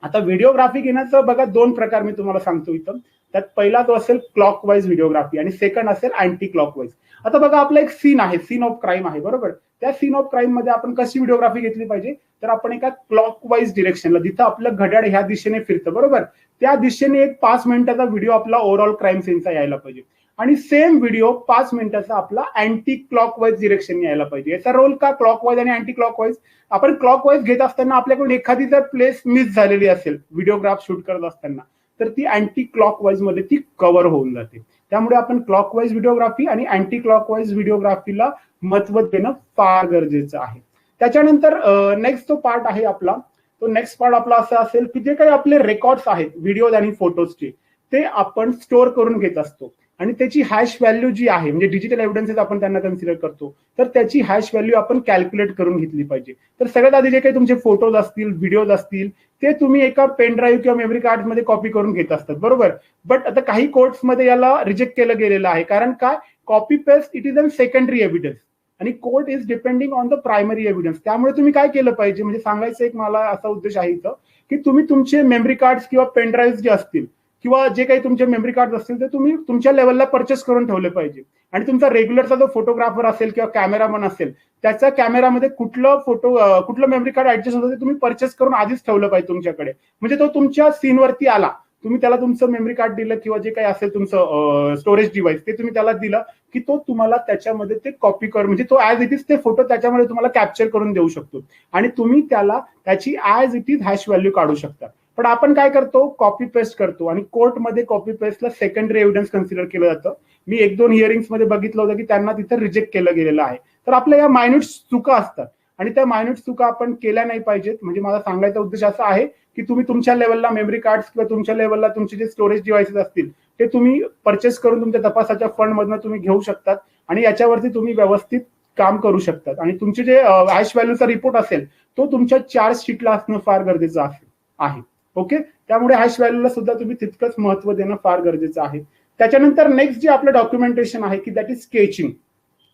आता व्हिडिओग्राफी घेण्याचं बघा दोन प्रकार मी तुम्हाला सांगतो इथं. त्यात पहिला तो असेल क्लॉकवाईज व्हिडिओग्राफी आणि सेकंड असेल अँटी क्लॉकवाईज. आता बघा आपला एक सीन आहे, सीन ऑफ क्राईम आहे बरोबर, त्या सीन ऑफ क्राईम मध्ये आपण कशी व्हिडिओग्राफी घेतली पाहिजे तर आपण एका क्लॉकवाईज डिरेक्शनला, जिथं आपलं घड्याळ ह्या दिशेने फिरतं बरोबर, त्या दिशेने एक 5 मिनिटाचा व्हिडिओ आपला ओव्हरऑल क्राईम सीनचा यायला पाहिजे आणि सेम व्हिडिओ 5 मिनिटाचा आपला अँटी क्लॉकवाईज डिरेक्शन यायला पाहिजे. याचा रोल का क्लॉकवाईज आणि अँटी क्लॉकवाईज, आपण क्लॉकवाईज घेत असताना आपल्याकडून एखादी जर प्लेस मिस झालेली असेल व्हिडिओग्राफ शूट करत असताना तर ती अँटी क्लॉकवाईज मध्ये ती कव्हर होऊन जाते. त्यामुळे आपण क्लॉकवाईज व्हिडिओग्राफी आणि अँटी क्लॉकवाईज व्हिडिओग्राफीला महत्व देणं फार गरजेचं आहे. त्याच्यानंतर नेक्स्ट जो पार्ट आहे आपला, तो नेक्स्ट पार्ट आपला असा असेल की जे काही आपले रेकॉर्ड्स आहेत व्हिडिओ आणि फोटोजचे ते आपण स्टोअर करून घेत असतो आणि त्याची हॅश व्हॅल्यू जी आहे, म्हणजे डिजिटल एव्हिडन्सेस आपण त्यांना कन्सिडर करतो, तर त्याची हॅश व्हॅल्यू आपण कॅल्क्युलेट करून घेतली पाहिजे. तर सगळ्यात आधी जे काही तुमचे फोटोज असतील, व्हिडिओज असतील ते तुम्ही एका पेन ड्राईव्ह किंवा मेमरी कार्ड मध्ये कॉपी करून घेत असतात बरोबर. बट आता काही कोर्ट्समध्ये याला रिजेक्ट केलं गेलेलं आहे, कारण काय, copy paste it is an secondary evidence आणि court is depending on the primary evidence. त्यामुळे तुम्ही काय केलं पाहिजे, म्हणजे सांगायचं एक मला असा उद्देश आहे इथं की तुम्ही तुमचे मेमरी कार्ड किंवा पेन ड्राईव्ह जे असतील किंवा जे काही तुमचे मेमरी कार्ड असतील ते तुम्ही तुमच्या लेवलला परचेस करून ठेवले पाहिजे आणि तुमचा रेग्युलरचा जो फोटोग्राफर असेल किंवा कॅमेरामन असेल त्याच्या कॅमेरामध्ये कुठलं मेमरी कार्ड ऍडजस्ट होतं ते तुम्ही परचेस करून आधीच ठेवलं पाहिजे तुमच्याकडे, म्हणजे तो तुमच्या सीनवरती आला, तुम्ही त्याला तुमचं मेमरी कार्ड दिलं किंवा जे काही असेल तुमचं स्टोरेज डिव्हाइस ते तुम्ही त्याला दिलं की तो तुम्हाला त्याच्यामध्ये ते कॉपी कर, म्हणजे तो ऍज इट इज ते फोटो त्याच्यामध्ये तुम्हाला कॅप्चर करून देऊ शकतो आणि तुम्ही त्याला त्याची as it is hash value काढू शकता. पण आपण काय करतो, कॉपी पेस्ट करतो आणि कोर्टमध्ये कॉपी पेस्टला सेकंडरी एव्हिडन्स कन्सिडर केलं जातं. मी 1-2 हिअरिंग्स मध्ये बघितलं होतं की त्यांना तिथं रिजेक्ट केलं गेलेलं आहे. तर आपल्या या मायन्यूट चुका असतात आणि त्या मायन्यूट चुका आपण केल्या नाही पाहिजेत. म्हणजे माझा सांगायचा उद्देश असा आहे की तुम्ही तुमच्या लेवलला मेमरी कार्ड किंवा तुमच्या लेवलला तुमचे जे स्टोरेज डिव्हाइसेस असतील ते तुम्ही परचेस करून तुमच्या तपासाच्या फंड मधनं तुम्ही घेऊ शकतात आणि याच्यावरती तुम्ही व्यवस्थित काम करू शकतात आणि तुमचे जे हॅश व्हॅल्यूचा रिपोर्ट असेल तो तुमच्या चार्ज शीटला असणं फार गरजेचं आहे. ओके, त्यामुळे हॅश व्हॅल्यूला सुद्धा तुम्ही तितकंच महत्व देणं फार गरजेचं आहे. त्याच्यानंतर नेक्स्ट जे आपलं डॉक्युमेंटेशन आहे की दॅट इज स्केचिंग,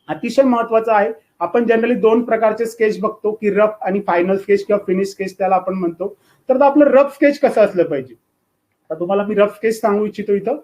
अतिशय महत्वाचं आहे. आपण जनरली 2 प्रकारचे स्केच बघतो की रफ आणि फायनल स्केच किंवा फिनिश स्केच त्याला आपण म्हणतो. तर आपलं रफ स्केच कसं असलं पाहिजे, तर तुम्हाला मी रफ स्केच सांगू इच्छितो इथं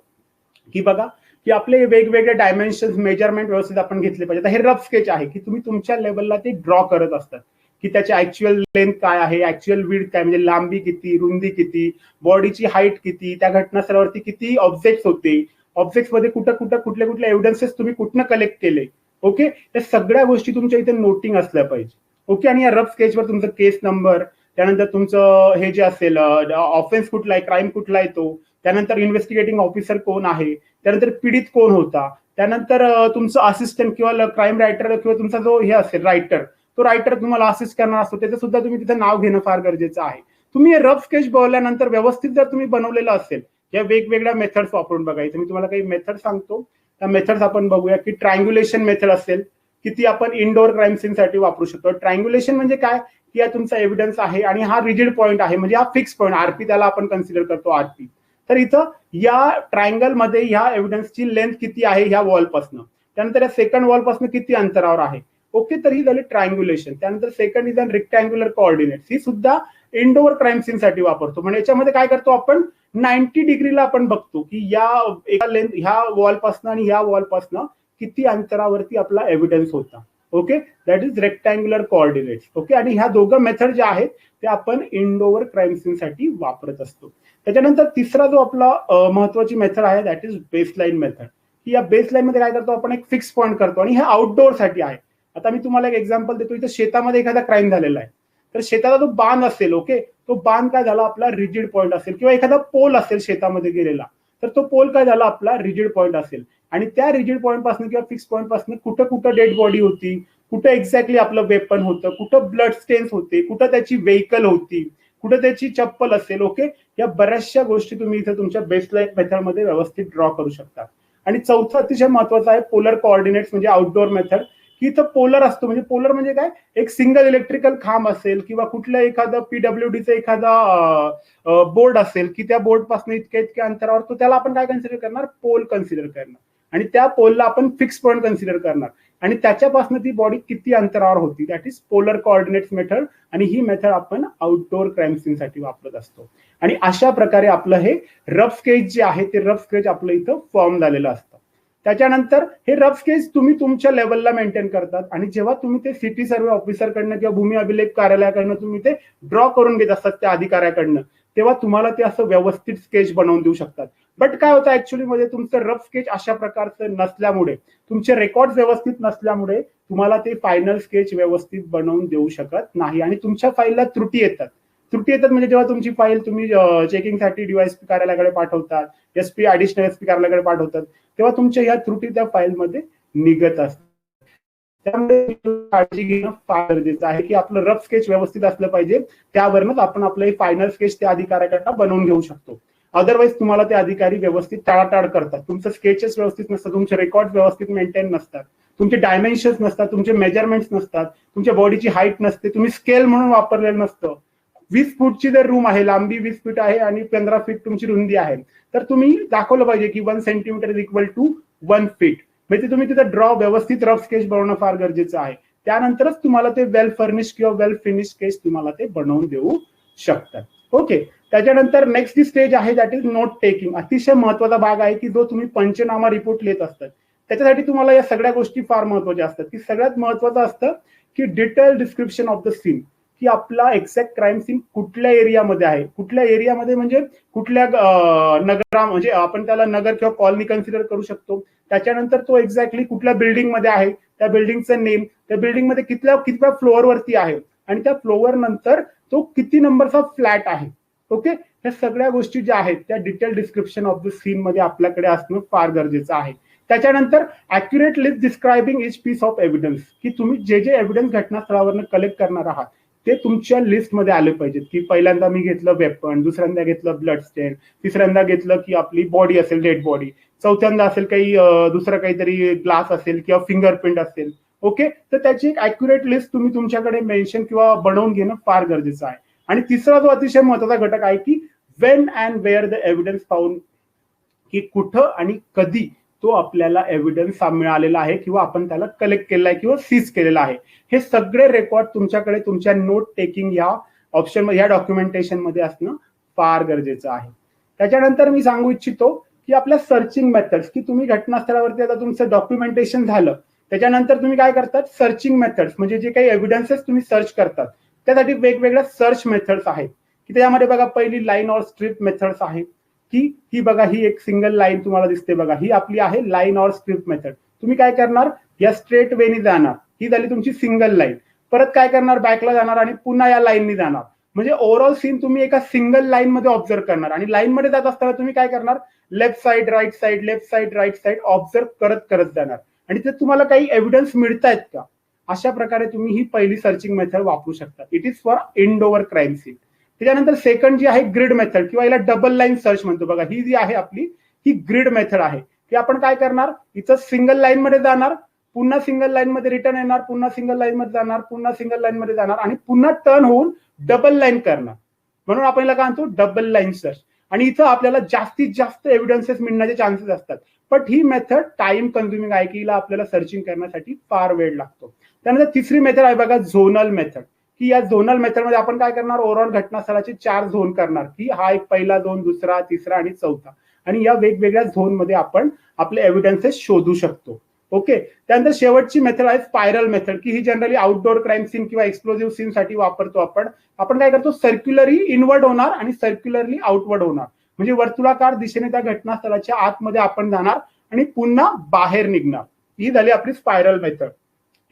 की बघा की आपले वेगवेगळे डायमेन्शन्स मेजरमेंट व्यवस्थित आपण घेतले पाहिजे. आता हे रफ स्केच आहे की तुम्ही तुमच्या लेवलला ते ड्रॉ करत असतात की त्याची ऍक्च्युअल लेंथ काय आहे, ऍक्च्युअल विड्थ काय, म्हणजे लांबी किती, रुंदी किती, बॉडीची हाईट किती, त्या घटनास्थळावरती किती ऑब्जेक्ट्स होते, ऑब्जेक्ट्स मध्ये कुठले एव्हिडन्सेस तुम्ही कुठनं कलेक्ट केले. ओके, या सगळ्या गोष्टी तुमच्या इथे नोटिंग असल्या पाहिजे. ओके, आणि या रफ स्केचवर तुमचं केस नंबर, त्यानंतर तुमचं हे जे असेल ऑफेन्स कुठला आहे, क्राईम कुठला आहे तो, त्यानंतर इन्व्हेस्टिगेटिंग ऑफिसर कोण आहे, त्यानंतर पीडित कोण होता, त्यानंतर तुमचं असिस्टंट किंवा क्राईम रायटर किंवा तुमचा जो हे असेल रायटर, तो रायटर तुम्हाला असिस्ट करणार असतो त्याचं सुद्धा तुम्ही तिथे नाव घेणं फार गरजेचं आहे. तुम्ही हे रफ स्केच बनवल्यानंतर व्यवस्थित जर तुम्ही बनवलेलं असेल या वेगवेगळ्या मेथड्स वापरून बघा. इथे मी तुम्हाला काही मेथड सांगतो, त्या मेथड्स आपण बघूया की ट्रायंग्युलेशन मेथड असेल की ती आपण इनडोअर क्राईम सीनसाठी वापरू शकतो. ट्रायंग्युलेशन म्हणजे काय की हा तुमचा एव्हिडन्स आहे आणि हा रिजिड पॉईंट आहे, म्हणजे हा फिक्स पॉईंट, आरपी त्याला आपण कन्सिडर करतो आरपी. तर इथं या ट्रायंगल मध्ये ह्या एव्हिडन्सची लेंथ किती आहे ह्या वॉलपासून, त्यानंतर या सेकंड वॉलपासून किती अंतरावर आहे. ओके, तर ही झाली ट्रायंग्युलेशन. त्यानंतर second is an rectangular coordinate, ही सुद्धा इनडोअर क्राईम सीन साठी वापरतो. म्हणजे याच्यामध्ये काय करतो आपण 90 डिग्रीला आपण बघतो की या एका लेंथ ह्या वॉलपासून आणि ह्या वॉलपासून किती अंतरावरती आपला एव्हिडन्स होता. Okay, that is rectangular coordinates. Okay, आणि ह्या दोघं मेथड ज्या आहेत ते आपण इनडोअर क्राईम सीन साठी वापरत असतो. त्याच्यानंतर तिसरा जो आपला महत्वाची मेथड आहे दॅट इज बेसलाईन मेथड, की या बेसलाईन मध्ये काय करतो आपण, एक फिक्स पॉईंट करतो आणि हे आउटडोअर साठी आहे. आता मी तुम्हाला एक एक्झाम्पल देतो, इथं शेतामध्ये एखादा क्राईम झालेला आहे, तर शेताचा जो बांध असेल, ओके, तो बांध काय झाला आपला रिजिड पॉईंट असेल, किंवा एखादा पोल असेल शेतामध्ये गेलेला, तर तो पोल काय झाला आपला रिजिड पॉईंट असेल. आणि त्या रिजिड पॉईंट पासून किंवा फिक्स पॉईंट पासून कुठं कुठं डेड बॉडी होती, कुठं एक्झॅक्टली आपलं वेपन होतं, कुठं ब्लड स्टेन्स होते, कुठं त्याची व्हेकल होती, कुठं त्याची चप्पल असेल, ओके, या बऱ्याचशा गोष्टी तुम्ही इथे तुमच्या बेसलाईन मेथडमध्ये व्यवस्थित ड्रॉ करू शकता. आणि चौथं अतिशय महत्वाचं आहे पोलर कोऑर्डिनेट्स, म्हणजे आउटडोअर मेथड, की इथं पोलर असतो. म्हणजे पोलर म्हणजे काय, एक सिंगल इलेक्ट्रिकल खांब असेल किंवा कुठलं एखादं पीडब्ल्यूडीचं एखादा बोर्ड असेल, की त्या बोर्ड पासून इतक्या इतक्या अंतरावर, तो त्याला आपण काय कन्सिडर करणार, पोल कन्सिडर करणार. आणि त्या पोलला आपण फिक्स पॉईंट कन्सिडर करणार आणि त्याच्यापासून ती बॉडी किती अंतरावर होती, that is polar coordinates method. आणि ही मेथड आपण आउटडोअर क्राईम सीन साठी वापरत असतो. आणि अशा प्रकारे आपलं हे रफ स्केच जे आहे ते रफ स्केच आपलं इथं फॉर्म झालेलं असतं. त्याच्यानंतर हे रफ स्केच तुम्ही तुमच्या लेवलला मेंटेन करतात आणि जेव्हा तुम्ही ते सिटी सर्वे ऑफिसरकडनं किंवा भूमी अभिलेख कार्यालयाकडनं तुम्ही ते ड्रॉ करून घेत असतात त्या अधिकाऱ्याकडनं, तेव्हा तुम्हाला ते असं व्यवस्थित स्केच बनवून देऊ शकतात. बट काय होतं ऍक्च्युअली मध्ये, तुमचं रफ स्केच अशा प्रकारचं नसल्यामुळे, तुमचे रेकॉर्ड व्यवस्थित नसल्यामुळे तुम्हाला ते फायनल स्केच व्यवस्थित बनवून देऊ शकत नाही आणि तुमच्या फाईलला त्रुटी येतात. त्रुटी येतात म्हणजे जेव्हा तुमची फाईल तुम्ही चेकिंगसाठी डीवायएसपी कार्यालयाकडे पाठवतात, एसपी ऍडिशनल एसपी कार्यालयाकडे पाठवतात, तेव्हा तुमच्या या त्रुटी त्या फाईलमध्ये निघत असतात. त्यामुळे काळजी घेणं फार गरजेचं आहे की आपलं रफ स्केच व्यवस्थित असलं पाहिजे, त्यावरच आपण आपलं फायनल स्केच त्या अधिकाऱ्याकडनं बनवून घेऊ शकतो. अदरवाईज तुम्हाला ते अधिकारी व्यवस्थित टाळाटाळ करतात, तुमचं स्केचेस व्यवस्थित नसतात, तुमचे रेकॉर्ड व्यवस्थित मेंटेन नसतात, तुमचे डायमेन्शन्स नसतात, तुमचे मेजरमेंट्स नसतात, तुमच्या बॉडीची हाईट नसते, तुम्ही स्केल म्हणून वापरलेलं नसतं. 20 फूटची जर रूम आहे, लांबी 20 फीट आहे आणि 15 फीट तुमची रुंदी आहे, तर तुम्ही दाखवलं पाहिजे की 1 centimetre is equal to 1 feet. म्हणजे तुम्ही तिथं ड्रॉ व्यवस्थित रफ स्केच बनवणं फार गरजेचं आहे. त्यानंतरच तुम्हाला ते वेल फर्निश किंवा वेल फिनिश स्केच तुम्हाला ते बनवून देऊ शकतात. ओके, त्याच्यानंतर नेक्स्ट स्टेज आहे दॅट इज नोट टेकिंग. अतिशय महत्वाचा भाग आहे की जो तुम्ही पंचनामा रिपोर्ट लिहित असतात, त्याच्यासाठी तुम्हाला या सगळ्या गोष्टी फार महत्वाच्या असतात. की सगळ्यात महत्वाचं असतं की detail description of the scene, की आपला एक्झॅक्ट क्राईम सीन कुठल्या एरियामध्ये आहे, कुठल्या एरियामध्ये म्हणजे कुठल्या नगरा, म्हणजे आपण त्याला नगर किंवा कॉलनी कन्सिडर करू शकतो. त्याच्यानंतर तो एक्झॅक्टली कुठल्या बिल्डिंग मध्ये आहे, त्या बिल्डिंगचं नेम, त्या बिल्डिंग मध्ये कितव्या फ्लोअर वरती आहे आणि त्या फ्लोअर नंतर तो किती नंबरचा फ्लॅट आहे. ओके, ह्या सगळ्या गोष्टी ज्या आहेत त्या detail description of the scene मध्ये आपल्याकडे असणं फार गरजेचं आहे. त्याच्यानंतर accurate list describing each piece of evidence, की तुम्ही जे जे एव्हिडन्स घटनास्थळावरनं कलेक्ट करणार आहात ते तुमच्या लिस्टमध्ये आले पाहिजेत. की पहिल्यांदा मी घेतलं वेपन, दुसऱ्यांदा घेतलं ब्लड स्टेन, तिसऱ्यांदा घेतलं की आपली बॉडी असेल डेड बॉडी, चौथ्यांदा असेल काही दुसरं काहीतरी ग्लास असेल किंवा फिंगरप्रिंट असेल. ओके, तर त्याची एक ॲक्युरेट लिस्ट तुम्ही तुमच्याकडे मेन्शन किंवा बनवून घेणं फार गरजेचं आहे. आणि तिसरा जो अतिशय महत्वाचा घटक आहे की when and where the evidence found, की कुठं आणि कधी तो आपल्याला एव्हिडन्स मिळालेला आहे किंवा आपण त्याला कलेक्ट केलेला आहे किंवा सीज केलेला आहे, हे सगळे रेकॉर्ड तुमच्याकडे तुमच्या नोट टेकिंग या ऑप्शन, या डॉक्युमेंटेशन मध्ये असणं फार गरजेचं आहे. त्याच्यानंतर मी सांगू इच्छितो की आपल्या सर्चिंग मेथड्स, की तुम्ही घटनास्थळावरती आता तुमचं डॉक्युमेंटेशन झालं, त्याच्यानंतर तुम्ही काय करतात, सर्चिंग मेथड्स, म्हणजे जे काही एव्हिडन्सेस तुम्ही सर्च करतात त्यासाठी वेगवेगळ्या सर्च मेथड्स आहेत. की त्यामध्ये बघा पहिली लाईन ऑर स्ट्रिप मेथड्स आहेत, की ही बघा ही एक सिंगल लाईन तुम्हाला दिसते बघा, ही आपली आहे लाईन ऑर स्ट्रिप मेथड. तुम्ही काय करणार, या स्ट्रेट वेनी जाणार, ही झाली तुमची सिंगल लाईन, परत काय करणार बॅकला जाणार आणि पुन्हा या लाईननी जाणार. म्हणजे ओव्हरऑल सीन तुम्ही एका सिंगल लाईन मध्ये ऑब्झर्व करणार आणि लाईन मध्ये जात असताना तुम्ही काय करणार, left side right side left side right side observe करत करत जाणार आणि ते तुम्हाला काही एव्हिडन्स मिळतायत का, अशा प्रकारे तुम्ही ही पहिली सर्चिंग मेथड वापरू शकता. It is for end over crime scene. त्याच्यानंतर सेकंड जी आहे ग्रिड मेथड किंवा याला डबल लाईन सर्च म्हणतो बघा, ही जी आहे आपली ही ग्रिड मेथड आहे. की आपण काय करणार, इथं सिंगल लाईन मध्ये जाणार, पुन्हा सिंगल लाईन मध्ये रिटर्न येणार, पुन्हा सिंगल लाईन मध्ये जाणार, पुन्हा सिंगल लाईन मध्ये जाणार आणि पुन्हा टर्न होऊन डबल लाईन करणार. म्हणून आपल्याला काय म्हणतो डबल लाईन सर्च. आणि इथं आपल्याला जास्तीत जास्त एव्हिडन्सेस मिळण्याचे चान्सेस असतात. But he method time consuming आहे की हिला आपल्याला सर्चिंग करण्यासाठी फार वेळ लागतो. त्यानंतर तिसरी मेथड आहे बघा झोनल मेथड, की या झोनल मेथडमध्ये आपण काय करणार, ओव्हरऑल घटनास्थळाचे 4 झोन करणार, की हा एक पहिला झोन, दुसरा, तिसरा आणि चौथा. आणि या वेगवेगळ्या झोन मध्ये आपण आपले एव्हिडन्सेस शोधू शकतो. ओके. त्यानंतर शेवटची मेथड आहे स्पायरल मेथड, की ही जनरली आउटडोअर क्राईम सीन किंवा एक्सप्लोजिव्ह सीन साठी वापरतो आपण. आपण काय करतो, सर्क्युलरली इनवर्ड होणार आणि सर्क्युलरली आउटवर्ड होणार, म्हणजे वर्तुळाकार दिशेने त्या घटनास्थळाच्या आतमध्ये आपण जाणार आणि पुन्हा बाहेर निघणार. ही झाली आपली स्पायरल मेथड.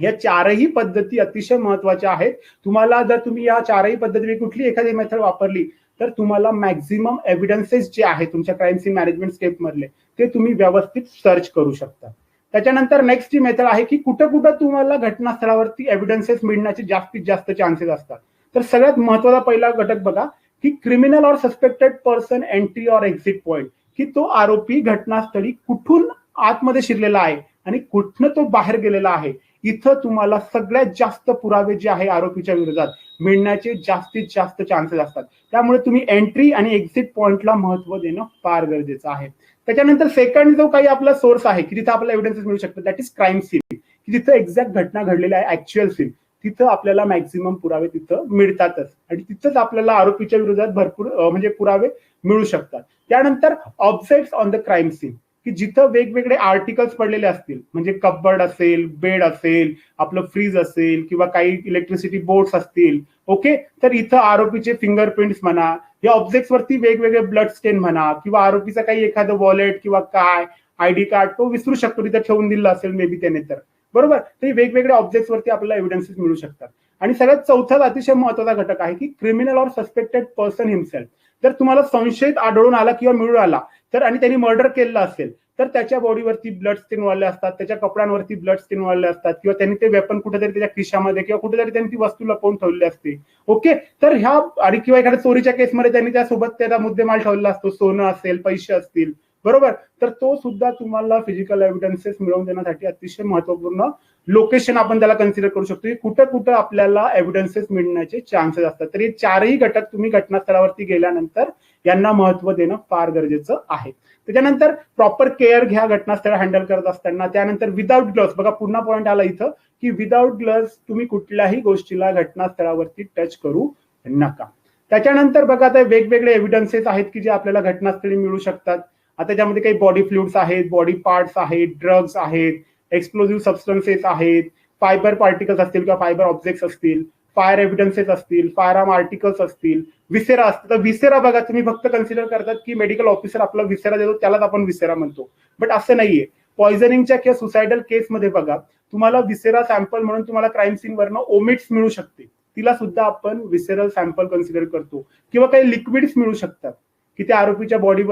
या चारही पद्धती अतिशय महत्वाच्या आहेत. तुम्हाला जर तुम्ही या चारही पद्धतीपैकी कुठली एखादी मेथड वापरली तर तुम्हाला मॅक्झिमम एव्हिडन्सेस जे आहे तुमच्या क्राईम सीन मॅनेजमेंट स्केप मधले ते तुम्ही व्यवस्थित सर्च करू शकता. त्याच्यानंतर नेक्स्ट जी मेथड आहे की कुठं कुठं तुम्हाला घटनास्थळावरती एव्हिडन्सेस मिळण्याचे जास्तीत जास्त चान्सेस असतात. तर सगळ्यात महत्वाचा पहिला घटक बघा की criminal or suspected person entry or exit point, की तो आरोपी घटनास्थळी कुठून आतमध्ये शिरलेला आहे आणि कुठनं तो बाहेर गेलेला आहे. इथं तुम्हाला सगळ्यात जास्त पुरावे जे आहे आरोपीच्या विरोधात मिळण्याचे जास्तीत जास्त चान्सेस असतात. त्यामुळे तुम्ही एंट्री आणि एक्झिट पॉइंटला महत्व देणं फार गरजेचं आहे. त्याच्यानंतर सेकंड जो काही आपला सोर्स आहे की तिथं आपल्याला एव्हिडन्सेस मिळू शकतात दॅट इज क्राईम सीन, की तिथं एक्झॅक्ट घटना घडलेली आहे ऍक्च्युअल सीन, तिथं आपल्याला मॅक्झिमम पुरावे तिथं मिळतातच आणि तिथंच आपल्याला आरोपीच्या विरोधात भरपूर म्हणजे पुरावे मिळू शकतात. त्यानंतर objects on the crime scene, की जिथं वेगवेगळे आर्टिकल्स पडलेले असतील, म्हणजे कपबोर्ड असेल, बेड असेल, आपलं फ्रीज असेल किंवा काही इलेक्ट्रिसिटी बोर्ड्स असतील, ओके, तर इथं आरोपीचे फिंगरप्रिंट्स म्हणा, या ऑब्जेक्ट्स वरती वेगवेगळे ब्लड स्टेन म्हणा किंवा आरोपीचा काही एखादं वॉलेट किंवा काय आयडी कार्ड तो विसरू शकतो तिथं ठेवून दिलं असेल मे बी त्याने, तर बरोबर, ते वेगवेगळ्या ऑब्जेक्ट्स वरती आपल्याला एव्हिडन्सेस मिळू शकतात. आणि सगळ्यात चौथा अतिशय महत्वाचा घटक आहे की criminal or suspected person himself. जर तुम्हाला संशयित आढळून आला किंवा मिळून आला तर आणि त्यांनी मर्डर केलेलं असेल तर त्याच्या बॉडीवरती ब्लड स्टेन वाढले असतात, त्याच्या कपड्यांवरती ब्लड स्टेन वाढले असतात किंवा त्यांनी ते वेपन कुठेतरी त्याच्या खिशामध्ये किंवा कुठेतरी त्यांनी ती वस्तू लपवून ठेवली असते. ओके, तर ह्या आणि किंवा एखाद्या चोरीच्या केसमध्ये त्यांनी त्यासोबत त्याचा मुद्देमाल ठेवला असतो, सोनं असेल, पैसे असतील, बरोबर, तर तो सुद्धा तुम्हाला फिजिकल एव्हिडन्सेस मिळवून देण्यासाठी अतिशय महत्वपूर्ण लोकेशन आपण त्याला कन्सिडर करू शकतो. कुठं कुठं आपल्याला एव्हिडन्सेस मिळण्याचे चान्सेस असतात. तर हे चारही घटक तुम्ही घटनास्थळावरती गेल्यानंतर यांना महत्व देणं फार गरजेचं आहे. त्याच्यानंतर प्रॉपर केअर घ्या घटनास्थळ हँडल करत असताना. त्यानंतर विदाऊट ग्लोव्स, बघा पुन्हा पॉईंट आला इथं की विदाऊट ग्लोव्स तुम्ही कुठल्याही गोष्टीला घटनास्थळावरती टच करू नका. त्याच्यानंतर बघा आता वेगवेगळे एव्हिडन्सेस आहेत की जे आपल्याला घटनास्थळी मिळू शकतात. आता त्यामध्ये काही बॉडी फ्लुइड्स आहेत, बॉडी पार्ट्स आहेत, ड्रग्ज आहेत, एक्सप्लोजिव्ह सबस्टन्सेस आहेत, फायबर पार्टिकल्स असतील किंवा फायबर ऑब्जेक्ट्स असतील, फायर एव्हिडन्सेस असतील, फायर आर्म आर्टिकल्स असतील, विसेरा असतील. तर विसेरा बघा तुम्ही फक्त कन्सिडर करतात की मेडिकल ऑफिसर आपला विसेरा देतो त्यालाच आपण विसेरा म्हणतो, बट असं नाहीये. पॉइझनिंगच्या किंवा सुसायडल केसमध्ये बघा तुम्हाला विसेरा सॅम्पल म्हणून तुम्हाला क्राईम सीन वरनं ओमिट्स मिळू शकते, तिला सुद्धा आपण विसेरल सॅम्पल कन्सिडर करतो. किंवा काही लिक्विड्स मिळू शकतात की त्या आरोपीच्या बॉडी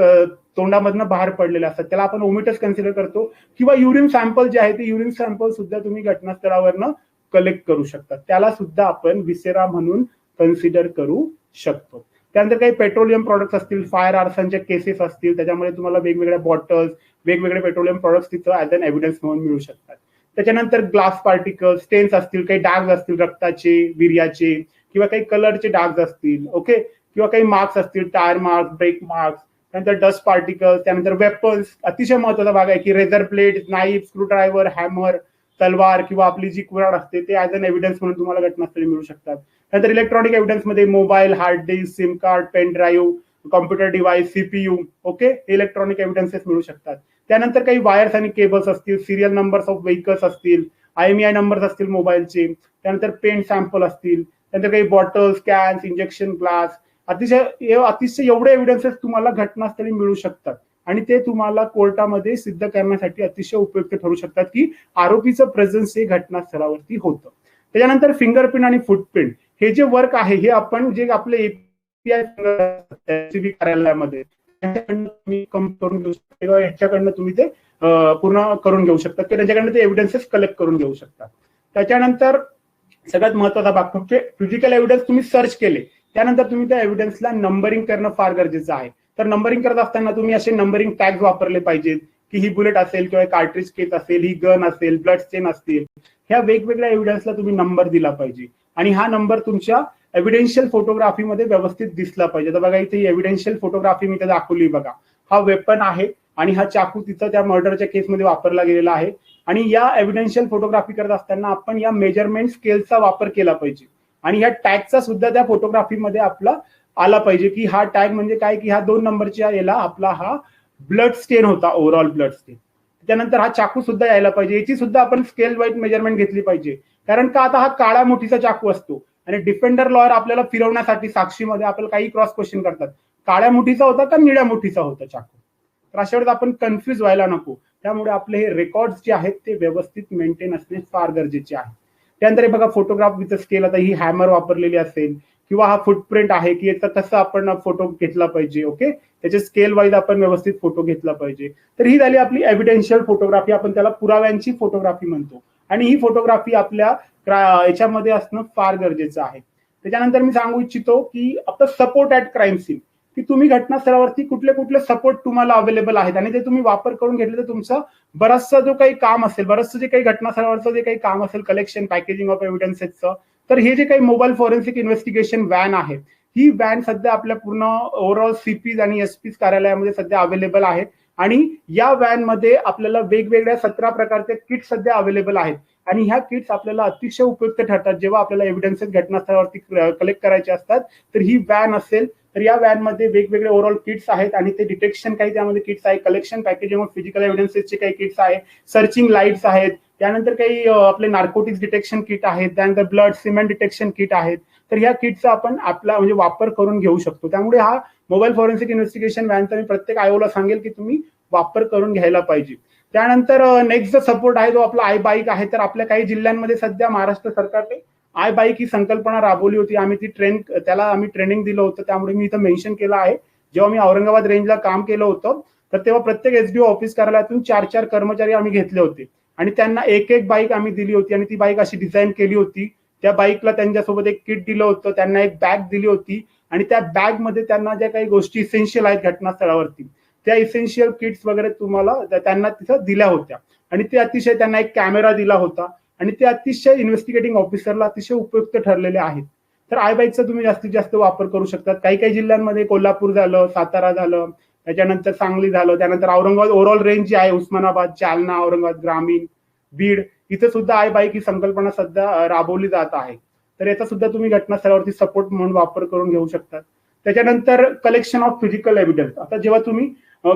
तोंडामधनं बाहेर पडलेले असतात, त्याला आपण ओमिटच कन्सिडर करतो. किंवा युरिन सॅम्पल जे आहे ते युरिन सॅम्पल सुद्धा तुम्ही घटनास्थळावरनं कलेक्ट करू शकता, त्याला सुद्धा आपण विसेरा म्हणून कन्सिडर करू शकतो. त्यानंतर काही पेट्रोलियम प्रॉडक्ट्स असतील, फायर आर्सनचे केसेस असतील, त्याच्यामध्ये तुम्हाला वेगवेगळ्या बॉटल्स, वेगवेगळे पेट्रोलियम प्रॉडक्ट्स तिथं ऍज अन एव्हिडन्स म्हणून मिळू शकतात. त्याच्यानंतर ग्लास पार्टिकल्स, स्टेन्स असतील, काही डाग असतील रक्ताचे, वीर्याचे किंवा काही कलरचे डाग असतील, ओके, किंवा काही मार्क्स असतील, टायर मार्क्स, ब्रेक मार्क्स, त्यानंतर डस्ट पार्टिकल्स, त्यानंतर वेपन्स, अतिशय महत्वाचा भाग आहे की razor blade, knife, screw driver, hammer, तलवार किंवा आपली जी कुऱ्हाड असते ते ऍज अन एव्हिडन्स म्हणून तुम्हाला घटनास्थळी मिळू शकतात. त्यानंतर इलेक्ट्रॉनिक एव्हिडन्स मध्ये mobile, hard disk, SIM card, pen drive, computer device, CPU, okay, electronic evidences मिळू शकतात. त्यानंतर काही वायर्स आणि केबल्स असतील, सिरियल नंबर्स ऑफ व्हेकल्स असतील, IMEI नंबर्स असतील मोबाईलचे, त्यानंतर पेंट सॅम्पल असतील, त्यानंतर काही बॉटल्स, कॅन्स, इंजेक्शन ग्लास, अतिशय एवढे एव्हिडन्सेस तुम्हाला घटनास्थळी मिळू शकतात आणि ते तुम्हाला कोर्टामध्ये सिद्ध करण्यासाठी अतिशय उपयुक्त ठरू शकतात की आरोपीचं प्रेझेन्स हे घटनास्थळावरती होतं. त्याच्यानंतर फिंगरप्रिंट आणि फुटप्रिंट हे जे वर्क आहे हे आपण जे आपले API कार्यालयामध्ये तुम्ही करून घेऊ शकता किंवा ह्याच्याकडनं तुम्ही ते पूर्ण करून घेऊ शकता किंवा त्यांच्याकडनं ते एव्हिडन्सेस कलेक्ट करून घेऊ शकता. त्याच्यानंतर सगळ्यात महत्वाचा भाग तुमचे फिजिकल एव्हिडन्स तुम्ही सर्च केले त्यानंतर तुम्ही त्या एव्हिडन्सला नंबरिंग करणं फार गरजेचं आहे. तर नंबरिंग करत असताना तुम्ही असे नंबरिंग टॅग्स वापरले पाहिजेत की ही बुलेट असेल किंवा कार्ट्रिज केस असेल, ही गन असेल, ब्लड स्टेन असतील, ह्या वेगवेगळ्या एव्हिडन्सला तुम्ही नंबर दिला पाहिजे आणि हा नंबर तुमच्या एव्हिडेन्शियल फोटोग्राफीमध्ये व्यवस्थित दिसला पाहिजे. तर बघा इथे एव्हिडेन्शियल फोटोग्राफी मी दाखवली, बघा हा वेपन आहे आणि हा चाकू तिथं त्या मर्डरच्या केसमध्ये वापरला गेलेला आहे आणि या एव्हिडेन्शियल फोटोग्राफी करत असताना आपण या मेजरमेंट स्केलचा वापर केला पाहिजे आणि ह्या टॅगचा सुद्धा त्या फोटोग्राफीमध्ये आपला आला पाहिजे की हा टॅग म्हणजे काय की ह्या 2 नंबरच्या याला आपला हा ब्लड स्टेन होता, ओव्हरऑल ब्लड स्टेन. त्यानंतर हा चाकू सुद्धा यायला पाहिजे, याची सुद्धा आपण स्केल वाईज मेजरमेंट घेतली पाहिजे. कारण का आता हा काळ्या मुठीचा चाकू असतो आणि डिफेंडर लॉयर आपल्याला फिरवण्यासाठी साक्षीमध्ये आपल्याला काही क्रॉस क्वेश्चन करतात, काळ्या मुठीचा होता का निळ्या मुठीचा होता चाकू. तर अशा वेळेस आपण कन्फ्युज व्हायला नको. त्यामुळे आपले हे रेकॉर्ड्स जे आहेत ते व्यवस्थित मेंटेन असणे फार गरजेचे आहे. त्यानंतर बघा फोटोग्राफ विथ स्केल, आता ही हॅमर वापरलेली असेल किंवा हा फुटप्रिंट आहे की याचा कसा आपण फोटो घेतला पाहिजे. ओके, त्याचे स्केल वाईज आपण व्यवस्थित फोटो घेतला पाहिजे. तर ही झाली आपली एव्हिडेन्शियल फोटोग्राफी, आपण त्याला पुराव्यांची फोटोग्राफी म्हणतो. आणि ही फोटोग्राफी आपल्या याच्यामध्ये असणं फार गरजेचं आहे. त्याच्यानंतर मी सांगू इच्छितो की आता सपोर्ट ऍट क्राईम सीन, की तुम्ही घटनास्थळावरती कुठले कुठले सपोर्ट तुम्हाला अवेलेबल आहेत आणि ते तुम्ही वापर करून घेतले तर तुमचा बराचसा जो काही काम असेल, बरंचसं जे काही घटनास्थळावरचं जे काही काम असेल, कलेक्शन पॅकेजिंग ऑफ एव्हिडन्सेसचं, तर हे जे काही मोबाईल फॉरेन्सिक इन्व्हेस्टिगेशन व्हॅन आहे, ही व्हॅन सध्या आपल्या पूर्ण ओव्हरऑल सीपीज आणि एसपीज कार्यालयामध्ये सध्या अवेलेबल आहेत. आणि या व्हॅन मध्ये आपल्याला वेगवेगळ्या 17 प्रकारचे किट सध्या अवेलेबल आहेत. आणि ह्या किट्स आपल्याला अतिशय उपयुक्त ठरतात जेव्हा आपल्याला एव्हिडन्सेस घटनास्थळावरती कलेक्ट करायचे असतात. तर ही व्हॅन असेल तर या व्हॅन मध्ये वेगवेगळे ओव्हरऑल किट्स आहेत आणि ते डिटेक्शन काही त्यामध्ये किट्स आहे, कलेक्शन पॅकेजिंग ऑफ फिजिकल एव्हिडन्सेसचे काही किट्स आहे, सर्चिंग लाईट्स आहेत, त्यानंतर काही आपले नार्कोटिक्स डिटेक्शन किट आहेत, त्यानंतर ब्लड सिमेंट डिटेक्शन किट आहेत. तर ह्या किटचा आपण आपला म्हणजे वापर करून घेऊ शकतो. त्यामुळे हा मोबाईल फॉरेन्सिक इन्व्हेस्टिगेशन व्हॅनचा मी प्रत्येक आयोला सांगेल की तुम्ही वापर करून घ्यायला पाहिजे. त्यानंतर नेक्स्ट जो सपोर्ट आहे तो आपला आय बाईक आहे. तर आपल्या काही जिल्ह्यांमध्ये सध्या महाराष्ट्र सरकारने आय बाईक ही संकल्पना राबवली होती. आम्ही ती त्याला आम्ही ट्रेनिंग दिलं होतं, त्यामुळे मी इथं मेन्शन केलं आहे. जेव्हा मी औरंगाबाद रेंजला काम केलं होतं तर तेव्हा प्रत्येक एसडीओ ऑफिस कार्यालयातून 4-4 कर्मचारी आम्ही घेतले होते आणि त्यांना एक एक बाईक आम्ही दिली होती आणि ती बाईक अशी डिझाईन केली होती. त्या बाईकला त्यांच्यासोबत एक किट दिलं होतं, त्यांना एक बॅग दिली होती आणि त्या बॅग मध्ये त्यांना ज्या काही गोष्टी इसेन्शियल आहेत घटनास्थळावरती त्या इसेन्शियल किट्स वगैरे तुम्हाला त्यांना तिथं दिल्या होत्या. आणि ते अतिशय त्यांना एक कॅमेरा दिला होता आणि ते अतिशय इन्व्हेस्टिगेटिंग ऑफिसरला अतिशय उपयुक्त ठरलेले आहेत. तर आय बाईकचा तुम्ही जास्तीत जास्त वापर करू शकतात. काही काही जिल्ह्यांमध्ये कोल्हापूर झालं, सातारा झालं, त्याच्यानंतर सांगली झालं, त्यानंतर औरंगाबाद ओव्हरऑल रेंज जी आहे उस्मानाबाद, जालना, औरंगाबाद ग्रामीण, बीड, इथे सुद्धा आय बाईक ही संकल्पना सध्या राबवली जात आहे. तर याचा सुद्धा तुम्ही घटनास्थळावरती सपोर्ट म्हणून वापर करून घेऊ शकतात. त्याच्यानंतर कलेक्शन ऑफ फिजिकल एव्हिडन्स, आता जेव्हा तुम्ही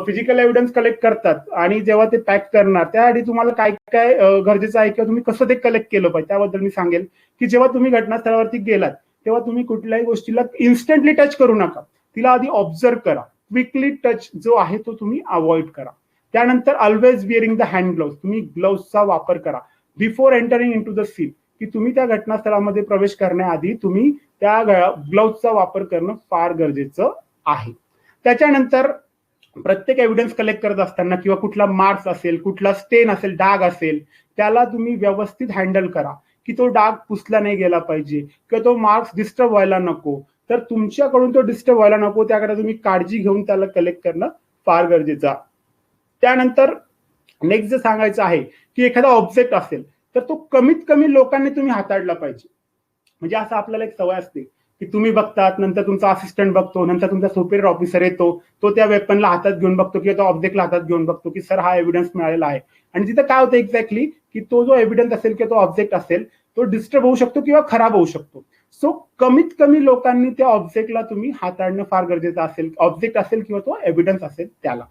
फिजिकल एव्हिडन्स कलेक्ट करतात आणि जेव्हा ते पॅक करणार त्याआधी तुम्हाला काय काय गरजेचं आहे किंवा तुम्ही कसं ते कलेक्ट केलं पाहिजे त्याबद्दल मी सांगेल. की जेव्हा तुम्ही घटनास्थळावरती गेलात तेव्हा तुम्ही कुठल्याही गोष्टीला इन्स्टंटली टच करू नका, तिला आधी ऑब्झर्व करा. क्विकली टच जो आहे तो तुम्ही अवॉइड करा. त्यानंतर always wearing the hand glove, तुम्ही ग्लोव्हचा वापर करा before entering into the scene, की तुम्ही त्या घटनास्थळामध्ये प्रवेश करण्याआधी तुम्ही त्या ग्लोव्हचा वापर करणं फार गरजेचं आहे. त्याच्यानंतर प्रत्येक एव्हिडन्स कलेक्ट करत असताना किंवा कुठला मार्क्स असेल, कुठला स्टेन असेल, डाग असेल, त्याला तुम्ही व्यवस्थित हँडल करा की तो डाग पुसला नाही गेला पाहिजे किंवा तो मार्क्स डिस्टर्ब व्हायला नको. तर तुमच्याकडून तो डिस्टर्ब व्हायला नको त्याकडे तुम्ही काळजी घेऊन त्याला कलेक्ट करणं फार गरजेचं आहे. त्यानंतर नेक्स्ट जे सांगायचं आहे की एखादा ऑब्जेक्ट असेल तर तो कमीत कमी लोकांनी तुम्ही हाताळला पाहिजे. म्हणजे असं आपल्याला एक सवय असते की तुम्ही बघतात, नंतर तुमचा असिस्टंट बघतो, नंतर तुमचा सुपेरियर ऑफिसर येतो, तो त्या वेपनला हातात घेऊन बघतो किंवा त्या ऑब्जेक्टला हातात घेऊन बघतो की सर हा एव्हिडन्स मिळालेला आहे. आणि तिथं काय होतं एक्झॅक्टली की तो जो एव्हिडन्स असेल किंवा तो ऑब्जेक्ट असेल तो डिस्टर्ब होऊ शकतो किंवा खराब होऊ शकतो. सो कमीत कमी लोकांनी त्या ऑब्जेक्टला तुम्ही हाताळणं फार गरजेचं असेल, ऑब्जेक्ट असेल किंवा तो एव्हिडन्स असेल त्याला.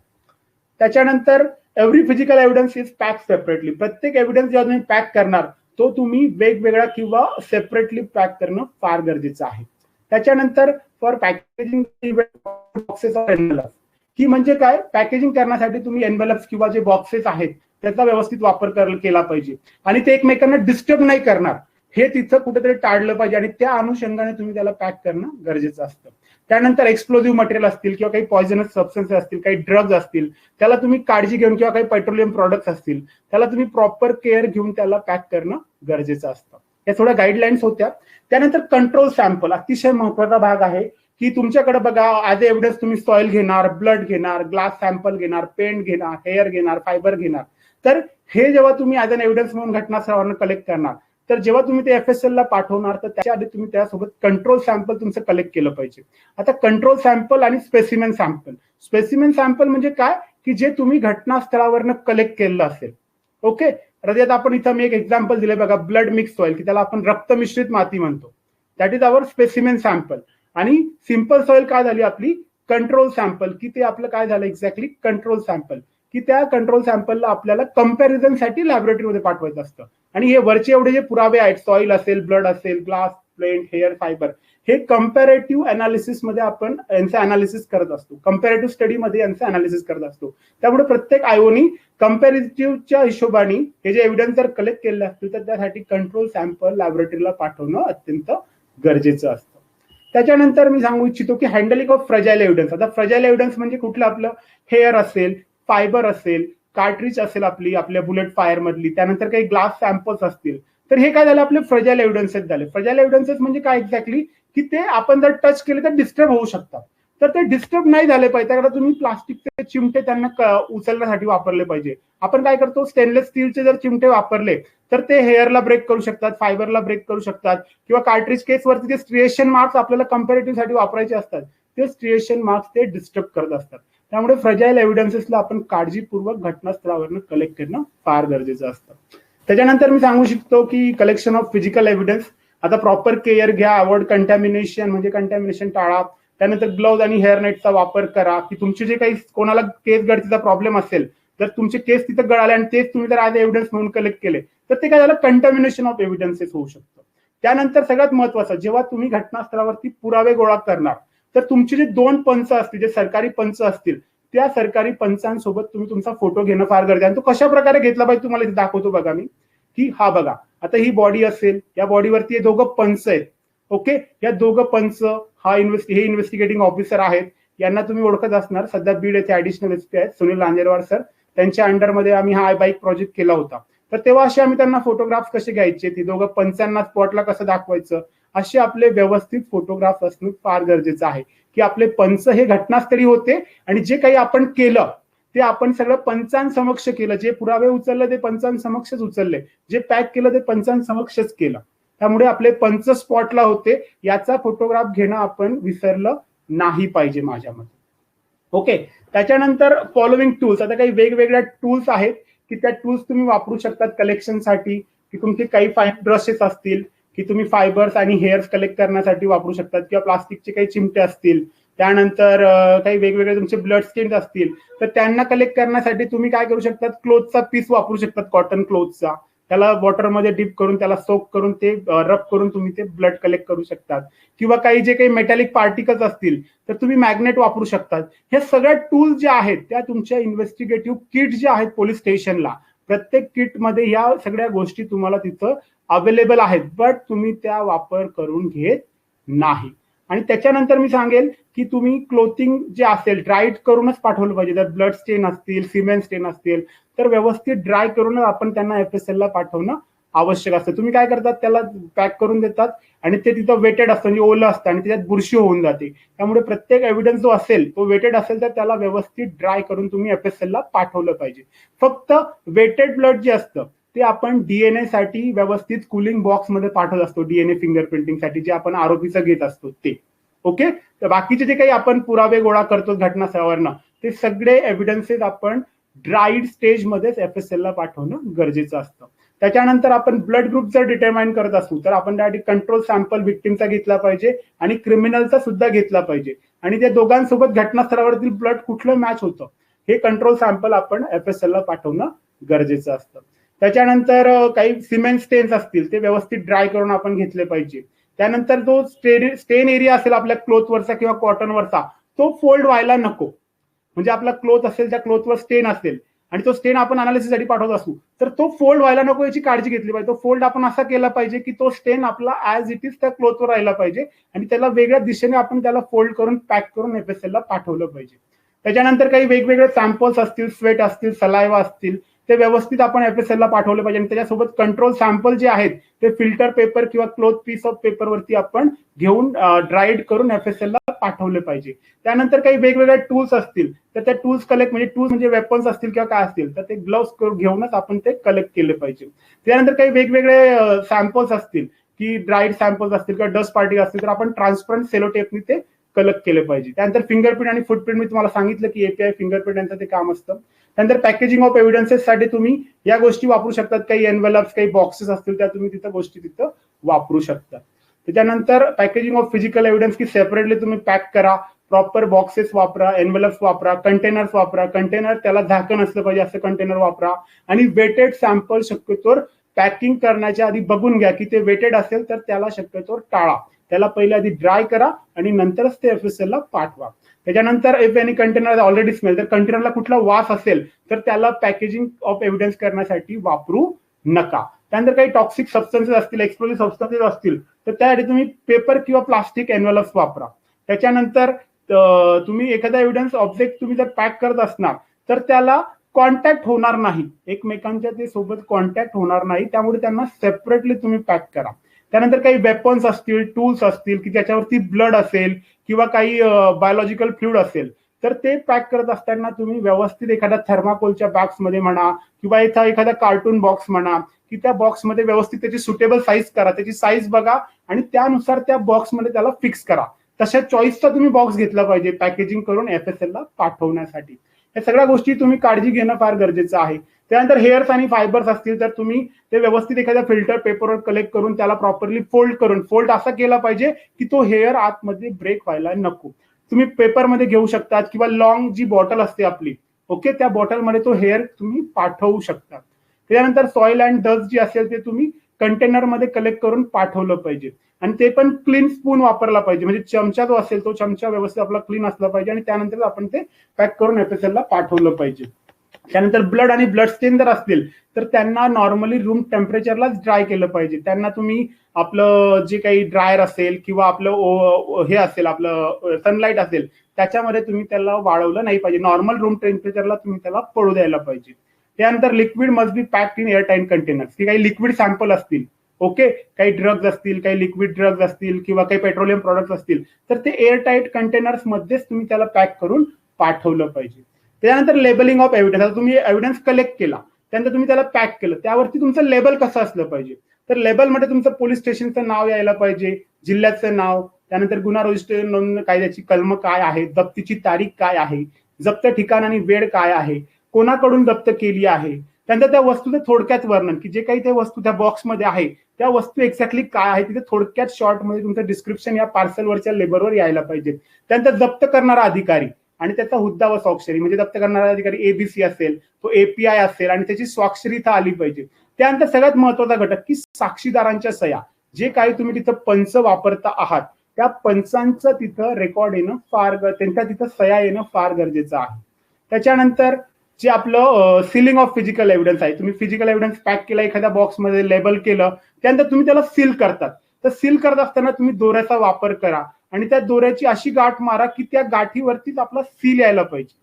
त्याच्यानंतर every physical evidence is pack separately, प्रत्येक एव्हिडन्स जेव्हा तुम्ही पॅक करणार तो तुम्ही वेगवेगळा किंवा सेपरेटली पॅक करणं फार गरजेचं आहे. त्याच्यानंतर for packaging boxes of envelopes, ही म्हणजे काय, पॅकेजिंग करण्यासाठी तुम्ही एनवेलप्स किंवा जे बॉक्सेस आहेत त्याचा व्यवस्थित वापर केला पाहिजे आणि ते एकमेकांना डिस्टर्ब नाही करणार हे तिथं कुठेतरी टाळलं पाहिजे आणि त्या अनुषंगाने तुम्ही त्याला पॅक करणं गरजेचं असतं. त्यानंतर एक्सप्लोजिव्ह मटेरियल असतील किंवा काही पॉइझनस सबस्टन्स असतील, काही ड्रग्ज असतील, त्याला तुम्ही काळजी घेऊन किंवा काही पेट्रोलियम प्रोडक्ट्स असतील त्याला तुम्ही प्रॉपर केअर घेऊन त्याला पॅक करणं गरजेचं असतं. या थोड्या गाईडलाईन्स होत्या. त्यानंतर कंट्रोल सॅम्पल अतिशय महत्वाचा भाग आहे की तुमच्याकडे बघा ऍज एव्हिडन्स तुम्ही सॉइल घेणार, ब्लड घेणार, ग्लास सॅम्पल घेणार, पेंट घेणार, हेअर घेणार, फायबर घेणार. तर हे जेव्हा तुम्ही ऍज अन एव्हिडन्स म्हणून घटनास्थळावरून कलेक्ट करणार तर जेव्हा तुम्ही ते FSL ला पाठवणार तर त्याच्या आधी तुम्ही त्यासोबत कंट्रोल सॅम्पल तुमचं कलेक्ट केलं पाहिजे. आता कंट्रोल सॅम्पल आणि स्पेसिमेन सॅम्पल, स्पेसिमेन सॅम्पल म्हणजे काय की जे तुम्ही घटनास्थळावरनं कलेक्ट केलेलं असेल. ओके, तर आपण इथं मी एक एक्झाम्पल दिले बघा, ब्लड मिक्स सॉइल की त्याला आपण रक्त मिश्रित माती म्हणतो, that is our specimen sample. आणि सिंपल सॉइल काय झाली आपली कंट्रोल सॅम्पल, की ते आपलं काय झालं एक्झॅक्टली कंट्रोल सॅम्पल, की त्या कंट्रोल सॅम्पलला आपल्याला कंपॅरिझनसाठी लॅबोरेटरीमध्ये पाठवायचं असतं. आणि हे वरचे एवढे जे पुरावे आहेत, सॉइल असेल, ब्लड असेल, ग्लास, प्लेंट, हेअर, फायबर, हे कंपॅरेटिव्ह अनालिसिस मध्ये आपण यांचं अनालिसिस करत असतो, कंपॅरेटिव्ह स्टडीमध्ये यांचं अनालिसिस करत असतो. त्यामुळे प्रत्येक आयोनी कंपॅरेटिव्हच्या हिशोबाने हे जे एव्हिडन्स जर कलेक्ट केले असतील तर त्यासाठी कंट्रोल सॅम्पल लॅबोरेटरीला पाठवणं अत्यंत गरजेचं असतं. त्याच्यानंतर मी सांगू इच्छितो की हँडलिंग ऑफ फ्रजाइल एव्हिडन्स. आता फ्रजाइल एव्हिडन्स म्हणजे कुठलं, आपलं हेअर असेल, फायबर असेल, कार्ट्रिज असेल आपल्या बुलेट फायर मधली, त्यानंतर काही ग्लास सॅम्पल्स असतील, तर हे काय झालं, आपले फ्रजाइल एव्हिडन्सेस झाले. फ्रजाइल एव्हिडन्सेस म्हणजे काय एक्झॅक्टली, की ते आपण जर टच केले तर डिस्टर्ब होऊ शकतात. तर ते डिस्टर्ब नाही झाले पाहिजे त्याकडे तुम्ही प्लास्टिकचे चिमटे त्यांना उचलण्यासाठी वापरले पाहिजे. आपण काय करतो, स्टेनलेस स्टीलचे जर चिमटे वापरले तर ते हेअरला ब्रेक करू शकतात, फायबरला ब्रेक करू शकतात, किंवा कार्ट्रिज केसवरती जे स्ट्रिएशन मार्क्स आपल्याला कंपॅरेटिव्ह साठी वापरायचे असतात ते स्ट्रिएशन मार्क्स ते डिस्टर्ब करत असतात. त्यामुळे फ्रजाइल एव्हिडन्सेसला आपण काळजीपूर्वक घटनास्थळावरनं कलेक्ट करणं फार गरजेचं असतं. त्याच्यानंतर मी सांगू शकतो की कलेक्शन ऑफ फिजिकल एव्हिडन्स. आता प्रॉपर केअर घ्या, अवॉइड कंटॅमिनेशन, म्हणजे कंटॅमिनेशन टाळा. त्यानंतर ग्लोव्ह आणि हेअर नेटचा वापर करा, की तुमचे जे काही कोणाला केस गळतीचा प्रॉब्लेम असेल, जर तुमचे केस तिथं गळाले आणि तेच तुम्ही जर आज एव्हिडन्स म्हणून कलेक्ट केले तर ते काय झालं, कंटॅमिनेशन ऑफ एव्हिडन्सेस होऊ शकतं. त्यानंतर सगळ्यात महत्वाचं, जेव्हा तुम्ही घटनास्थळावरती पुरावे गोळा करणार तर तुमचे जे 2 पंच असतील, जे सरकारी पंच असतील, त्या सरकारी पंचांसोबत तुम्ही तुमचा फोटो घेणं फार गरजेचं आहे. तो कशा प्रकारे घेतला पाहिजे तुम्हाला इथे दाखवतो बघा मी, की हा बघा, आता ही बॉडी असेल, या बॉडीवरती हे दोघं पंच आहेत. ओके, या दोघं पंच हे इन्व्हेस्टिगेटिंग ऑफिसर आहेत. यांना तुम्ही ओळखत असणार, सध्या बीड येथे ऍडिशनल एसपी आहेत सुनील लांजेरवार सर, त्यांच्या अंडरमध्ये आम्ही हा बाईक प्रोजेक्ट केला होता. तर तेव्हा असे आम्ही त्यांना फोटोग्राफ्स कसे घ्यायचे, ती दोघं पंचांना स्पॉटला कसं दाखवायचं, असे आपले व्यवस्थित फोटोग्राफ असणं फार गरजेचं आहे, की आपले पंच हे घटनास्थळी होते आणि जे काही आपण केलं ते आपण सगळं पंचांसमक्ष केलं, जे पुरावे उचलले ते पंचांसमक्षच उचलले, जे पॅक केलं ते पंचांसमक्षच केलं. त्यामुळे आपले पंच स्पॉटला होते, याचा फोटोग्राफ घेणं आपण विसरलं नाही पाहिजे माझ्या मते. ओके, त्याच्यानंतर फॉलोइंग टूल्स. आता काही वेगवेगळ्या टूल्स आहेत की त्या टूल्स तुम्ही वापरू शकतात कलेक्शनसाठी, की तुमचे काही फाईन ब्रशेस असतील की तुम्ही फायबर्स आणि हेअर्स कलेक्ट करण्यासाठी वापरू शकतात, किंवा प्लास्टिकचे काही चिमटे असतील, त्यानंतर काही वेगवेगळे तुमचे ब्लड स्टेन्स असतील तर त्यांना कलेक्ट करण्यासाठी तुम्ही काय करू शकतात, क्लोथचा पीस वापरू शकतात, कॉटन क्लोथचा. त्याला वॉटरमध्ये डिप करून त्याला सोक करून ते रब करून तुम्ही ते ब्लड कलेक्ट करू शकतात. किंवा काही जे काही मेटॅलिक पार्टिकल्स असतील तर तुम्ही मॅग्नेट वापरू शकतात. हे सगळ्या टूल्स ज्या आहेत त्या तुमच्या इन्व्हेस्टिगेटिव्ह किट जे आहेत पोलीस स्टेशनला, प्रत्येक किटमध्ये या सगळ्या गोष्टी तुम्हाला तिथं अवेलेबल आहेत, बट तुम्ही त्या वापर करून घेत नाही. आणि त्याच्यानंतर मी सांगेल की तुम्ही क्लोथिंग जे असेल ड्राईड करूनच पाठवलं पाहिजे. जर ब्लड स्टेन असतील, सिमेंट स्टेन असतील तर व्यवस्थित ड्राय करूनच आपण त्यांना FSL ला पाठवणं आवश्यक असतं. तुम्ही काय करतात, त्याला पॅक करून देतात आणि ते तिथं वेटेड असतं, म्हणजे ओलं असतं आणि त्याच्यात बुरशी होऊन जाते. त्यामुळे प्रत्येक एव्हिडन्स जो असेल तो वेटेड असेल तर त्याला व्यवस्थित ड्राय करून तुम्ही FSL ला पाठवलं पाहिजे. फक्त वेटेड ब्लड जे असतं ते आपण DNA साठी व्यवस्थित कुलिंग बॉक्स मध्ये पाठवत असतो, DNA फिंगरप्रिंटिंग साठी जे आपण आरोपीचं घेत असतो ते. ओके, तर बाकीचे जे काही आपण पुरावे गोळा करतो घटनास्थळावरनं ते सगळे एव्हिडन्सेस आपण ड्राईड स्टेज मध्येच FSL ला पाठवणं गरजेचं असतं. त्याच्यानंतर आपण ब्लड ग्रुप जर डिटरमाइन करत असू तर आपण त्यासाठी कंट्रोल सॅम्पल विक्टिमचा घेतला पाहिजे आणि क्रिमिनलचा सुद्धा घेतला पाहिजे, आणि त्या दोघांसोबत घटनास्थळावरती ब्लड कुठलं मॅच होतं हे कंट्रोल सॅम्पल आपण FSL ला पाठवणं गरजेचं असतं. त्याच्यानंतर काही सिमेंट स्टेन्स असतील ते व्यवस्थित ड्राय करून आपण घेतले पाहिजे. त्यानंतर जो स्टेन एरिया असेल आपल्या क्लोथवरचा किंवा कॉटनवरचा तो फोल्ड व्हायला नको. म्हणजे आपला क्लोथ असेल त्या क्लोथवर स्टेन असेल आणि तो स्टेन आपण अनालिसिससाठी पाठवत असू तर तो फोल्ड व्हायला नको याची काळजी घेतली पाहिजे. तो फोल्ड आपण असा केला पाहिजे की तो स्टेन आपला ऍज इट इज त्या क्लोथवर राहिला पाहिजे आणि त्याला वेगळ्या दिशेने आपण त्याला फोल्ड करून पॅक करून FSL ला पाठवलं पाहिजे. त्याच्यानंतर काही वेगवेगळे सॅम्पल्स असतील, स्वेट असतील, सलायवा असतील, ते व्यवस्थित आपण FSL ला पाठवले पाहिजे आणि त्याच्यासोबत कंट्रोल सॅम्पल जे आहेत ते फिल्टर पेपर किंवा क्लोथ पीस ऑफ पेपरवरती आपण घेऊन ड्राईड करून FSL ला पाठवले पाहिजे. त्यानंतर काही वेगवेगळ्या टूल्स असतील तर त्या टूल्स कलेक्ट म्हणजे वेपन्स असतील किंवा काय असतील तर ते ग्लोव्स घेऊनच आपण ते कलेक्ट केले पाहिजे. त्यानंतर काही वेगवेगळे सॅम्पल्स असतील की ड्राईड सॅम्पल्स असतील किंवा डस्ट पार्टिकल असतील तर आपण ट्रान्सपरंट सेलोटेपनी ते कलेक्ट केले पाहिजे. त्यानंतर फिंगरप्रिंट आणि फुटप्रिंट मी तुम्हाला सांगितलं की API फिंगरप्रिंट यांचं ते काम असतं. त्यानंतर पॅकेजिंग ऑफ एव्हिडन्सेस साठी तुम्ही या गोष्टी वापरू शकतात. काही एनव्हलप्स, काही बॉक्सेस असतील त्या तुम्ही तिथं गोष्टी वापरू शकता. त्याच्यानंतर पॅकेजिंग ऑफ फिजिकल एव्हिडन्स की सेपरेटली तुम्ही पॅक करा, प्रॉपर बॉक्सेस वापरा, एनव्हलप्स वापरा, कंटेनर्स वापरा. कंटेनर त्याला झाकण असलं पाहिजे असं कंटेनर वापरा. आणि वेटेड सॅम्पल शक्यतोवर पॅकिंग करण्याच्या आधी बघून घ्या की ते वेटेड असेल तर त्याला शक्यतोवर टाळा. त्याला पहिले आधी ड्राय करा आणि नंतरच ते FSL ला पाठवा. त्याच्यानंतर if any container already smell, तर कंटेनरला कुठला वास असेल तर त्याला पॅकेजिंग ऑफ एव्हिडन्स करण्यासाठी वापरू नका. त्यानंतर काही टॉक्सिक सबस्टन्सेस असतील, एक्सप्लोजिव्ह सबस्टन्सेस असतील तर त्यासाठी तुम्ही पेपर किंवा प्लास्टिक एनव्हलप्स वापरा. त्याच्यानंतर तुम्ही एखादा एव्हिडन्स ऑब्जेक्ट तुम्ही जर पॅक करत असणार तर त्याला कॉन्टॅक्ट होणार नाही, एकमेकांच्या ते सोबत कॉन्टॅक्ट होणार नाही, त्यामुळे त्यांना सेपरेटली तुम्ही पॅक करा. त्यानंतर काही वेपन्स असतील, टूल्स असतील की ज्याच्यावरती ब्लड असेल किंवा काही बायोलॉजिकल फ्लुइड असेल तर ते पॅक करत असताना तुम्ही व्यवस्थित एखाद्या थर्माकोलच्या बॉक्समध्ये म्हणा किंवा इथं एखादा कार्टून बॉक्स म्हणा की त्या बॉक्समध्ये व्यवस्थित त्याची सुटेबल साईज करा, त्याची साईज बघा आणि त्यानुसार त्या बॉक्समध्ये त्याला फिक्स करा. तशा चॉईसचा तुम्ही बॉक्स घेतला पाहिजे पॅकेजिंग करून FSL ला पाठवण्यासाठी. या सगळ्या गोष्टी तुम्ही काळजी घेणं फार गरजेचं आहे. त्यानंतर हेअर्स आणि फायबर्स असतील तर तुम्ही ते व्यवस्थित एखाद्या फिल्टर पेपरवर कलेक्ट करून त्याला प्रॉपरली फोल्ड असा केला पाहिजे की तो हेअर आतमध्ये ब्रेक व्हायला नको. तुम्ही पेपरमध्ये घेऊ शकतात किंवा लॉंग जी बॉटल असते आपली, ओके, त्या बॉटलमध्ये तो हेअर तुम्ही पाठवू शकता. त्यानंतर सॉइल अँड डस्ट जी असेल ते तुम्ही कंटेनरमध्ये कलेक्ट करून पाठवलं पाहिजे. आणि ते पण क्लीन स्पून वापरला पाहिजे, म्हणजे चमचा जो असेल तो चमचा व्यवस्थित आपला क्लीन असला पाहिजे आणि त्यानंतर आपण ते पॅक करून FSL ला पाठवलं पाहिजे. त्यानंतर ब्लड आणि ब्लड स्टेन जर असतील तर त्यांना नॉर्मली रूम टेम्परेचरलाच ड्राय केलं पाहिजे. त्यांना तुम्ही आपलं जे काही ड्रायर असेल किंवा आपलं हे असेल, आपलं सनलाईट असेल त्याच्यामध्ये तुम्ही त्याला वाळवलं नाही पाहिजे. नॉर्मल रूम टेम्परेचरला तुम्ही त्याला पडू द्यायला पाहिजे. त्यानंतर liquid must be packed in airtight containers, की काही लिक्विड सॅम्पल असतील, ओके, काही ड्रग्ज असतील, काही लिक्विड ड्रग्ज असतील किंवा काही पेट्रोलियम प्रोडक्ट्स असतील तर ते एअरटाईट कंटेनर्स मध्येच तुम्ही त्याला पॅक करून पाठवलं पाहिजे. त्यानंतर लेबलिंग ऑफ एव्हिडन्स, तुम्ही एव्हिडन्स कलेक्ट केला त्यानंतर तुम्ही त्याला पॅक केलं, त्यावरती तुमचं लेबल कसं असलं पाहिजे. तर लेबलमध्ये तुमचं पोलीस स्टेशनचं नाव यायला पाहिजे, जिल्ह्याचं नाव, त्यानंतर गुन्हा रजिस्टर नोंद कायद्याची कलम काय आहे, जप्तीची तारीख काय आहे, जप्त ठिकाण आणि वेळ काय आहे, कोणाकडून जप्त केली आहे, त्यानंतर त्या वस्तूचं थोडक्यात वर्णन की जे काही त्या वस्तू त्या बॉक्समध्ये आहे त्या वस्तू एक्झॅक्टली काय आहे तिथे थोडक्यात शॉर्टमध्ये तुमचं डिस्क्रिप्शन या पार्सलवरच्या लेबलवर यायला पाहिजे. त्यानंतर जप्त करणारा अधिकारी आणि त्याचा हुद्दा व स्वाक्षरी, म्हणजे जप्त करणारा अधिकारी ABC असेल, तो API असेल आणि त्याची स्वाक्षरी इथं आली पाहिजे. त्यानंतर सगळ्यात महत्वाचा घटक की साक्षीदारांच्या सह्या, जे काही तुम्ही तिथं पंच वापरता आहात त्या पंचांचं तिथं रेकॉर्ड येणं त्यांच्या तिथं सह्या येणं फार गरजेचं आहे. त्याच्यानंतर जे आपलं सिलिंग ऑफ फिजिकल एव्हिडन्स आहे, तुम्ही फिजिकल एव्हिडन्स पॅक केला एखाद्या बॉक्समध्ये, लेबल केलं, त्यानंतर तुम्ही त्याला सील करतात. तर सील करत असताना तुम्ही दोऱ्याचा वापर करा आणि त्या दोऱ्याची अशी गाठ मारा की त्या गाठीवरतीच आपला सील यायला पाहिजे,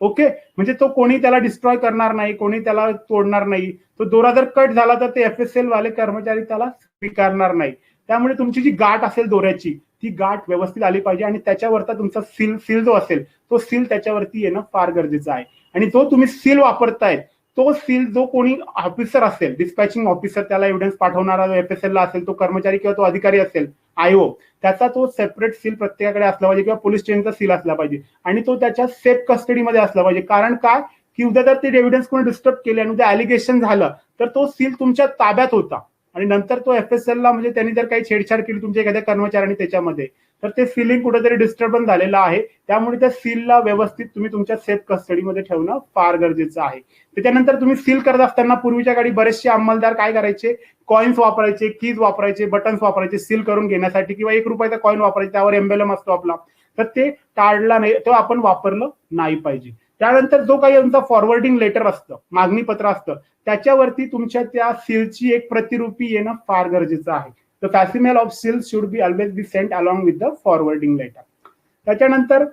ओके, म्हणजे तो कोणी त्याला डिस्ट्रॉय करणार नाही, कोणी त्याला तोडणार नाही. तो दोरा जर कट झाला तर ते FSL वाले कर्मचारी त्याला स्वीकारणार नाही. त्यामुळे तुमची जी गाठ असेल दोऱ्याची ती गाठ व्यवस्थित आली पाहिजे आणि त्याच्यावरचा तुमचा सील जो असेल तो सील त्याच्यावरती येणं फार गरजेचं आहे. आणि जो तुम्ही सील वापरतायत तो सील जो कोणी ऑफिसर असेल, डिस्पॅचिंग ऑफिसर, त्याला एव्हिडन्स पाठवणारा जो FSL ला असेल, तो कर्मचारी किंवा तो अधिकारी असेल, IO, त्याचा तो सेपरेट सील प्रत्येकाकडे असला पाहिजे किंवा पोलीस स्टेशनचा सील असला पाहिजे आणि तो त्याच्या सेफ कस्टडीमध्ये असला पाहिजे. कारण काय की उद्या जर ते एव्हिडन्स कोणी डिस्टर्ब केले आणि उद्या ॲलिगेशन झालं तर तो सील तुमच्या ताब्यात होता आणि नंतर तो FSL ला, म्हणजे त्यांनी जर काही छेडछाड केली तुमच्या एखाद्या कर्मचाऱ्यांनी त्याच्यामध्ये, तर ते सीलिंग कुठेतरी डिस्टर्बन्स झालेलं आहे. त्यामुळे त्या सीलला व्यवस्थित तुम्ही तुमच्या सेफ कस्टडीमध्ये ठेवणं फार गरजेचं आहे. त्याच्यानंतर तुम्ही सील करत असताना पूर्वीच्या काळी बरेचसे अंमलदार काय करायचे, कॉइन्स वापरायचे, कीज वापरायचे, बटन्स वापरायचे सील करून घेण्यासाठी किंवा ₹1 कॉइन वापरायचे, त्यावर एम्बेलम असतो आपला, तर ते टाळला नाही, तो आपण वापरलं नाही पाहिजे. त्यानंतर जो काही तुमचा फॉरवर्डिंग लेटर असतं, मागणी पत्र असतं, त्याच्यावरती तुमच्या त्या सीलची एक प्रतिरूपी येणं फार गरजेचं आहे. The facsimile of seal should be always be sent along with the forwarding letter. त्याच्यानंतर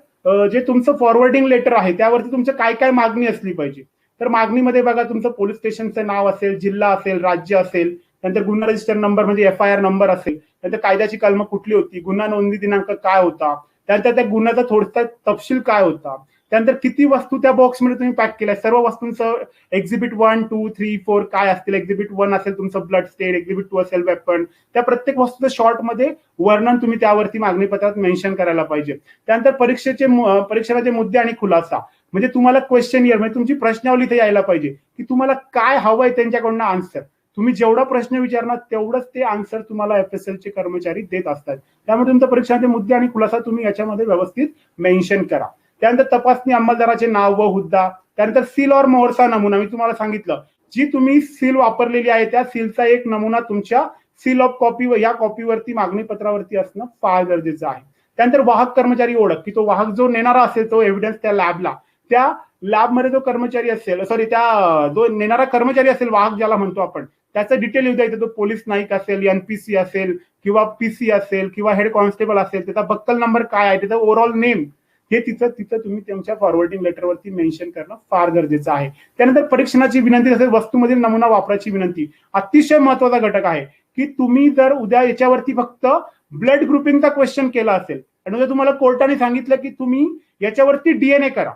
जे तुमचं फॉरवर्डिंग लेटर आहे त्यावरती तुमचं काय काय मागणी असली पाहिजे. तर मागणीमध्ये बघा तुमचं पोलीस स्टेशनचं नाव असेल, जिल्हा असेल, राज्य असेल, त्यानंतर गुन्हा रजिस्टर नंबर म्हणजे FIR नंबर असेल, त्यानंतर कायद्याची कलम कुठली होती, गुन्हा नोंदणी दिनांक काय होता, त्यानंतर त्या गुन्ह्याचा थोडसा तपशील काय होता, त्यानंतर किती वस्तू त्या बॉक्समध्ये तुम्ही पॅक केल्या, सर्व वस्तूंचं एक्झिबिट 1, 2, 3, 4 काय असतील. एक्झिबिट 1 असेल तुमचं ब्लड स्टेन, एक्झिबिट 2 असेल वेपन, त्या प्रत्येक वस्तूचं शॉर्टमध्ये वर्णन तुम्ही त्यावरती मागणी पत्रात मेन्शन करायला पाहिजे. त्यानंतर परीक्षणाचे मुद्दे आणि खुलासा, म्हणजे तुम्हाला क्वेश्चन इयर, म्हणजे तुमची प्रश्नावली इथे यायला पाहिजे की तुम्हाला काय हवंय त्यांच्याकडनं आन्सर. तुम्ही जेवढा प्रश्न विचारणार तेवढंच ते आन्सर तुम्हाला FSL चे कर्मचारी देत असतात. त्यामुळे तुमच्या परीक्षांचे मुद्दे आणि खुलासा तुम्ही याच्यामध्ये व्यवस्थित मेन्शन करा. त्यानंतर तपासणी अंमलदाराचे नाव व हुद्दा, त्यानंतर सील और मोहरचा नमुना. मी तुम्हाला सांगितलं, जी तुम्ही सील वापरलेली आहे त्या सीलचा एक नमुना तुमच्या सील ऑफ कॉपी व या कॉपीवरती मागणी पत्रावरती असणं फार गरजेचं आहे. त्यानंतर वाहक कर्मचारी ओळख, की तो वाहक जो नेणारा असेल तो एव्हिडन्स त्या लॅबला, त्या लॅबमध्ये जो कर्मचारी असेल, सॉरी त्या जो नेणारा कर्मचारी असेल, वाहक ज्याला म्हणतो आपण, त्याचं डिटेल येऊ द्यायचं. तो पोलीस नाईक असेल, NPC असेल किंवा PC असेल किंवा हेड कॉन्स्टेबल असेल, त्याचा बक्कल नंबर काय आहे, त्याचा ओव्हरऑल नेम, हे तिथं तुम्ही तुमच्या फॉरवर्डिंग लेटरवरती मेन्शन करणं फार गरजेचं आहे. त्यानंतर परीक्षणाची विनंती तसेच वस्तूमधील नमुना वापराची विनंती अतिशय महत्वाचा घटक आहे, की तुम्ही जर उद्या याच्यावरती फक्त ब्लड ग्रुपिंगचा क्वेश्चन केला असेल आणि उद्या तुम्हाला कोर्टाने सांगितलं की तुम्ही याच्यावरती DNA करा,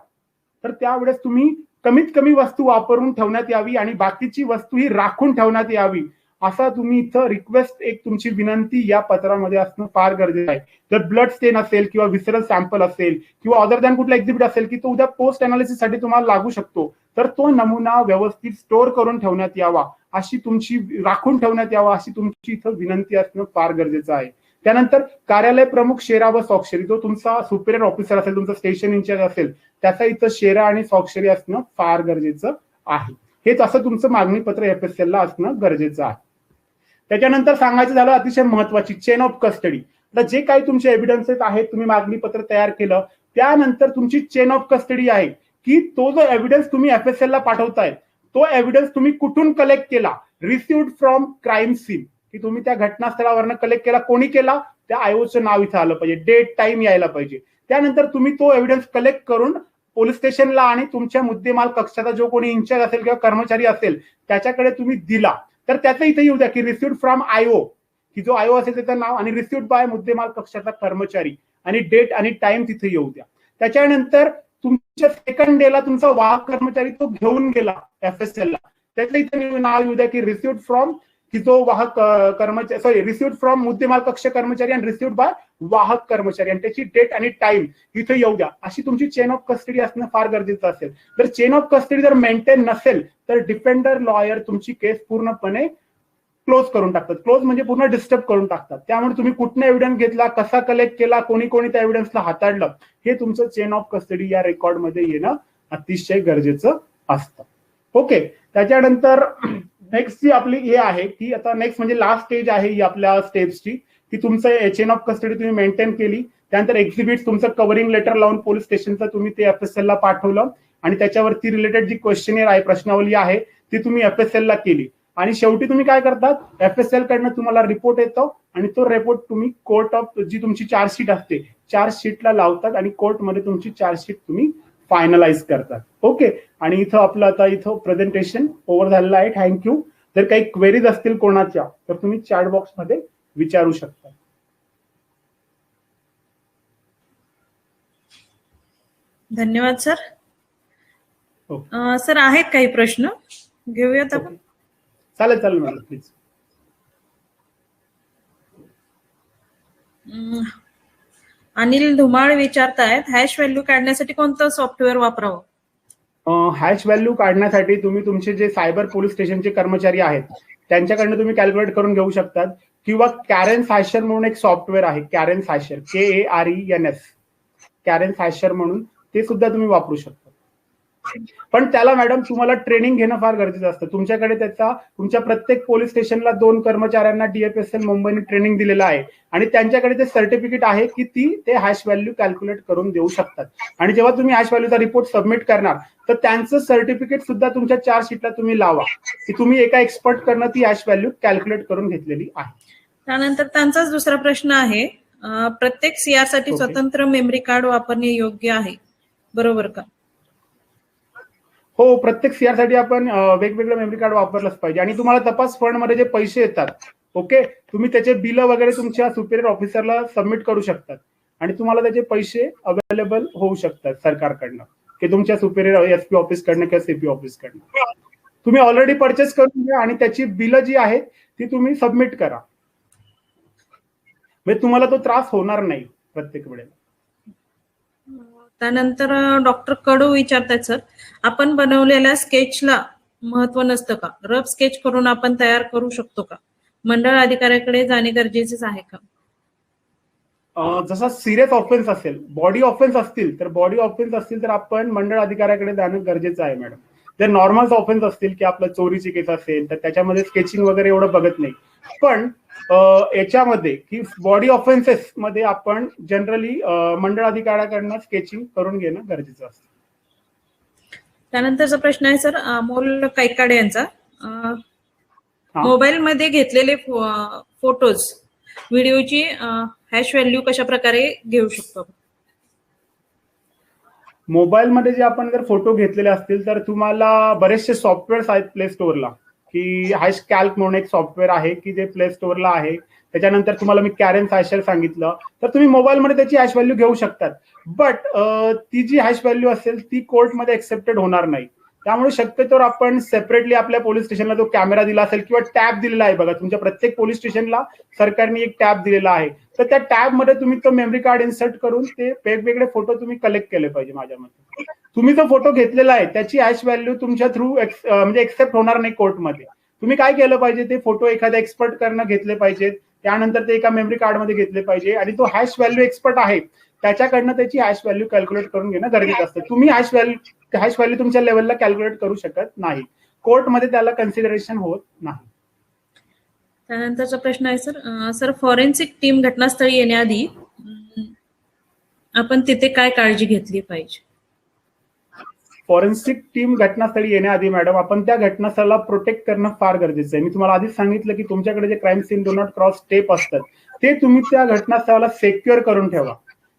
तर त्यावेळेस तुम्ही कमीत कमी वस्तू वापरून ठेवण्यात यावी आणि बाकीची वस्तू ही राखून ठेवण्यात यावी, असा तुम्ही इथं रिक्वेस्ट, एक तुमची विनंती या पत्रामध्ये असणं फार गरजेचं आहे. जर ब्लड स्टेन असेल किंवा विसरल सॅम्पल असेल किंवा अदर दॅन कुठला एक्झिबिट असेल की तो उद्या पोस्ट अनालिसिस साठी तुम्हाला लागू शकतो, तर तो नमुना व्यवस्थित स्टोअर करून ठेवण्यात यावा, अशी तुमची राखून ठेवण्यात यावा, अशी तुमची इथं विनंती असणं फार गरजेचं आहे. त्यानंतर कार्यालय प्रमुख शेरा व स्वाक्षरी, जो तुमचा सुपेरियर ऑफिसर असेल, तुमचा स्टेशन इंचार्ज असेल, त्याचा इथं शेरा आणि स्वाक्षरी असणं फार गरजेचं आहे. हेच असं तुमचं मागणी पत्र FSL ला असणं गरजेचं आहे. त्याच्यानंतर सांगायचं झालं अतिशय महत्वाची चेन ऑफ कस्टडी. आता जे काही तुमचे एव्हिडन्सेस आहेत, तुम्ही मागणी पत्र तयार केलं त्यानंतर तुमची चेन ऑफ कस्टडी आहे, की तो जो एव्हिडन्स तुम्ही FSL ला पाठवताय तो एव्हिडन्स तुम्ही कुठून कलेक्ट केला, रिसिव्ड फ्रॉम क्राईम सीन, की तुम्ही त्या घटनास्थळावरनं कलेक्ट केला, कोणी केला, त्या आयोचं नाव इथं आलं पाहिजे, डेट टाइम यायला पाहिजे. त्यानंतर तुम्ही तो एव्हिडन्स कलेक्ट करून पोलीस स्टेशनला आणि तुमच्या मुद्देमाल कक्षाचा जो कोणी इंचार्ज असेल किंवा कर्मचारी असेल त्याच्याकडे तुम्ही दिला, तर त्याचं इथे येऊ द्या की रिसिव्ड फ्रॉम IO, की जो IO असेल त्याचं नाव, आणि रिसिव्ड बाय मुद्देमाल कक्षाचा कर्मचारी, आणि डेट आणि टाइम तिथे येऊ द्या. त्याच्यानंतर तुमच्या सेकंड डेला तुमचा वाहक कर्मचारी तो घेऊन गेला FSL ला, त्याचं इथे नाव येऊ द्या की रिसिव्ड फ्रॉम, की जो वाहक कर्मचारी, सॉरी, रिसिव्ड फ्रॉम मुद्देमाल कक्ष कर्मचारी आणि रिसिव्ड बाय वाहक कर्मचारी, आणि त्याची डेट आणि टाइम इथे येऊ द्या. अशी तुमची चेन ऑफ कस्टडी असणं फार गरजेचं असेल. जर चेन ऑफ कस्टडी जर मेंटेन नसेल तर डिफेंडर लॉयर तुमची केस पूर्णपणे क्लोज करून टाकतात. क्लोज म्हणजे पूर्ण डिस्टर्ब करून टाकतात. त्यामुळे तुम्ही कुठनं एव्हिडन्स घेतला, कसा कलेक्ट केला, कोणी कोणी त्या एव्हिडन्सला हाताळलं, हे तुमचं चेन ऑफ कस्टडी या रेकॉर्डमध्ये येणं अतिशय गरजेचं असतं. ओके. त्याच्यानंतर नेक्स्ट जी आपली हे आहे की आता नेक्स्ट म्हणजे लास्ट स्टेज आहे ही आपल्या स्टेप्सची, की तुमचं चेन ऑफ कस्टडी तुम्ही मेंटेन केली. त्यानंतर एक्झिबिट तुमचं कव्हरिंग लेटर लावून पोलीस स्टेशनचं तुम्ही ते FSL ला पाठवलं आणि त्याच्यावरती रिलेटेड जी क्वेश्चनेअर आहे, प्रश्नावली आहे, ती तुम्ही FSL ला केली. आणि शेवटी तुम्ही काय करतात, FSL कडनं तुम्हाला रिपोर्ट येतो आणि तो रिपोर्ट तुम्ही कोर्ट ऑफ, जी तुमची चार्जशीट असते, चार्जशीटला लावतात आणि कोर्टमध्ये तुमची चार्जशीट तुम्ही फायनलाइज करतात. ओके. आणि इथं आपलं आता इथं प्रेझेंटेशन ओव्हर झालेलं आहे. थँक्यू. जर काही क्वेरीज असतील कोणाच्या तर तुम्ही चॅट बॉक्स मध्ये विचारू शकता.
धन्यवाद सर. सर आहेत काही प्रश्न, घेऊयात आपण.
चालेल चालेल मॅडम, प्लीज.
अनिल धुमाळ विचारतायत, हॅश व्हॅल्यू काढण्यासाठी कोणतं सॉफ्टवेअर वापरावं?
हॅश व्हॅल्यू काढण्यासाठी तुम्ही तुमचे जे सायबर पोलीस स्टेशनचे कर्मचारी आहेत त्यांच्याकडनं तुम्ही कॅल्क्युलेट करून घेऊ शकतात, किंवा कॅरेन्स हॅशर म्हणून एक सॉफ्टवेअर आहे, कॅरेन्स हॅशर, KARENS, कॅरेन्स हॅशर म्हणून, ते सुद्धा तुम्ही वापरू शकता. पण त्याला मॅडम तुम्हाला ट्रेनिंग घेणं फार गरजेचं असतं. तुमच्याकडे त्याचा, तुमच्या प्रत्येक पोलीस स्टेशनला 2 कर्मचाऱ्यांना DFSL मुंबईने ट्रेनिंग दिलेलं आहे आणि त्यांच्याकडे ते सर्टिफिकेट आहे की ते हॅश व्हॅल्यू कॅल्क्युलेट करून देऊ शकतात. आणि जेव्हा तुम्ही हॅश व्हॅल्यूचा रिपोर्ट सबमिट करणार तर त्यांचं सर्टिफिकेट सुद्धा तुमच्या चार्जशीटला तुम्ही लावा की तुम्ही एका एक्सपर्ट कडनं ती हॅश व्हॅल्यू कॅल्क्युलेट करून घेतलेली आहे.
त्यानंतर त्यांचाच दुसरा प्रश्न आहे, प्रत्येक CR साठी स्वतंत्र मेमरी कार्ड वापरणे योग्य आहे, बरोबर का?
हो, प्रत्येक CR साठी आपण वेगवेगळं मेमरी कार्ड वापरलंच पाहिजे. आणि तुम्हाला तपास फंड मध्ये जे पैसे येतात, ओके, तुम्ही त्याचे बिल वगैरे तुमच्या सुपेरियर ऑफिसरला सबमिट करू शकतात आणि तुम्हाला त्याचे पैसे अवेलेबल होऊ शकतात सरकारकडनं, की तुमच्या सुपेरियर SP ऑफिस कडनं किंवा CP ऑफिस कडनं. तुम्ही ऑलरेडी परचेस करून घ्या आणि त्याची बिल जी आहेत ती तुम्ही सबमिट करा, म्हणजे तुम्हाला तो त्रास होणार नाही प्रत्येक वेळेला.
त्यानंतर डॉक्टर कडू विचारतात, सर आपण बनवलेल्या स्केचला महत्व नसतं का? रफ स्केच करून आपण तयार करू शकतो का? मंडळ अधिकाऱ्याकडे जाणे गरजेचेच आहे का?
जसा सिरियस ऑफेन्स असेल, बॉडी ऑफेन्स असतील तर आपण मंडळ अधिकाऱ्याकडे जाणं गरजेचं आहे मॅडम. जर नॉर्मल ऑफेन्स असतील की आपलं चोरीची केस असेल तर त्याच्यामध्ये स्केचिंग वगैरे एवढं बघत नाही. पण याच्यामध्ये की बॉडी ऑफेन्सेस मध्ये आपण जनरली मंडळ अधिकाऱ्याकडनं स्केचिंग करून घेणं गरजेचं असतं.
त्यानंतरचा प्रश्न आहे सर अमोल कैकाडे यांचा.
हा.
मोबाईलमध्ये घेतलेले फोटोज व्हिडिओची हॅश व्हॅल्यू कशा प्रकारे घेऊ शकतो?
मोबाईलमध्ये जे आपण जर फोटो घेतलेले असतील तर तुम्हाला बरेचसे सॉफ्टवेअर्स आहेत प्ले स्टोअरला, की हॅश कॅल्क म्हणून एक सॉफ्टवेअर आहे की जे प्ले स्टोअरला आहे. त्याच्यानंतर तुम्हाला मी कॅरेन हॅशर सांगितलं, तर तुम्ही मोबाईलमध्ये त्याची हॅश व्हॅल्यू घेऊ शकतात. बट ती जी हॅश व्हॅल्यू असेल ती कोर्टमध्ये एक्सेप्टेड होणार नाही. त्यामुळे शक्यतोवर आपण सेपरेटली आपल्या पोलीस स्टेशनला जो कॅमेरा दिला असेल किंवा टॅब दिलेला आहे बघा, तुमच्या प्रत्येक पोलीस स्टेशनला सरकारने एक टॅब दिलेला आहे, तर त्या टॅब मध्ये तुम्ही तो मेमरी कार्ड इन्सर्ट करून ते वेगवेगळे फोटो तुम्ही कलेक्ट केले पाहिजे. माझ्या मते तुम्ही जो फोटो घेतलेला आहे त्याची हॅश व्हॅल्यू तुमच्या थ्रू म्हणजे एक्सेप्ट होणार नाही कोर्टमध्ये. तुम्ही काय केलं पाहिजे, ते फोटो एखाद्या एक्सपर्ट कडनं घेतले पाहिजेत, त्यानंतर ते एका मेमरी कार्डमध्ये घेतले पाहिजे आणि तो हॅश व्हॅल्यू एक्सपर्ट आहे त्याच्याकडनं त्याची हॅश व्हॅल्यू कॅल्क्युलेट करून घेणं गरजेचं असतं. तुम्ही हॅश व्हॅल्यू तुमच्या लेवलला कॅल्क्युलेट करू शकत नाही, कोर्टमध्ये त्याला कन्सिडरेशन होत नाही.
त्यानंतरचा प्रश्न आहे सर फॉरेन्सिक टीम घटनास्थळी येण्याआधी आपण तिथे काय काळजी घेतली पाहिजे?
फॉरेन्सिक टीम घटनास्थळी येण्याआधी मॅडम आपण त्या घटनास्थळाला प्रोटेक्ट करणं फार गरजेचं आहे. मी तुम्हाला आधीच सांगितलं की तुमच्याकडे जे crime scene do not cross step असतात ते तुम्ही त्या घटनास्थळाला सेक्युअर करून ठेवा.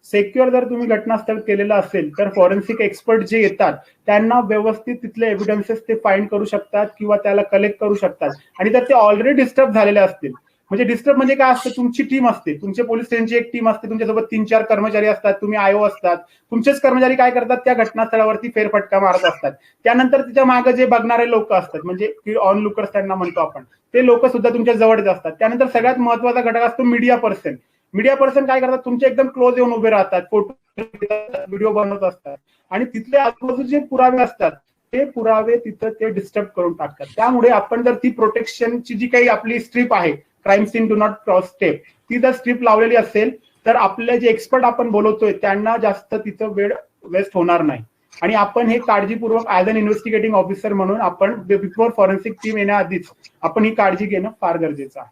सेक्युअर जर तुम्ही घटनास्थळ केलेलं असेल तर फॉरेन्सिक एक्सपर्ट जे येतात त्यांना व्यवस्थित तिथले एव्हिडन्सेस ते फाइंड करू शकतात किंवा त्याला कलेक्ट करू शकतात. आणि जर ते ऑलरेडी डिस्टर्ब झालेले असतील, म्हणजे डिस्टर्ब म्हणजे काय असतं, तुमची टीम असते, तुमचे पोलीस स्टेशनची एक टीम असते, तुमच्यासोबत 3-4 कर्मचारी असतात, तुम्ही आयो असतात, तुमचेच कर्मचारी काय करतात, त्या घटनास्थळावरती फेरफटका मारत असतात. त्यानंतर तिच्या मागे जे बघणारे लोक असतात, म्हणजे ऑन लुकर्स त्यांना म्हणतो आपण, ते लोक सुद्धा तुमच्या जवळच असतात. त्यानंतर सगळ्यात महत्वाचा घटक असतो मीडिया पर्सन. मीडिया पर्सन काय करतात, तुमचे एकदम क्लोज येऊन उभे राहतात, फोटो व्हिडिओ बनवत असतात आणि तिथले आजूबाजू जे पुरावे असतात ते पुरावे तिथं ते डिस्टर्ब करून टाकतात. त्यामुळे आपण जर ती प्रोटेक्शनची जी काही आपली स्ट्रीप आहे, crime scene do not cross step, ती जर स्ट्रीप लावलेली असेल तर आपले जे एक्सपर्ट आपण बोलवतोय त्यांना जास्त तिथं वेळ वेस्ट होणार नाही. आणि आपण हे काळजीपूर्वक ऍज अन इन्व्हेस्टिगेटिंग ऑफिसर म्हणून आपण बिफोर फॉरेन्सिक टीम येण्याआधीच आपण ही काळजी घेणं फार गरजेचं आहे.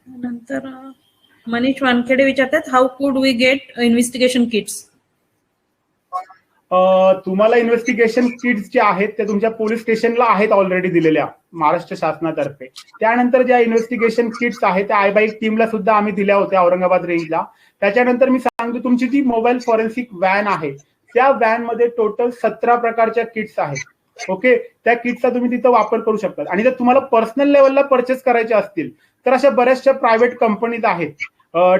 नंतर मनीष वानखेडे विचारतात, how could we get investigation kits?
तुम्हाला इन्व्हेस्टिगेशन किट्स जे आहेत ते तुमच्या पोलीस स्टेशनला आहेत ऑलरेडी दिलेल्या महाराष्ट्र शासनातर्फे. त्यानंतर ज्या इन्व्हेस्टिगेशन किट्स आहेत त्या आयबाईक टीमला सुद्धा आम्ही दिल्या होत्या औरंगाबाद रेंजला. त्याच्यानंतर मी सांगतो, तुमची जी मोबाईल फॉरेन्सिक व्हॅन आहे त्या व्हॅन मध्ये टोटल 17 प्रकारच्या किट्स आहेत. ओके, त्या किटचा तुम्ही तिथं वापर करू शकता. आणि जर तुम्हाला पर्सनल लेवलला परचेस करायचे असतील तर अशा बऱ्याचशा प्रायव्हेट कंपनीज आहेत.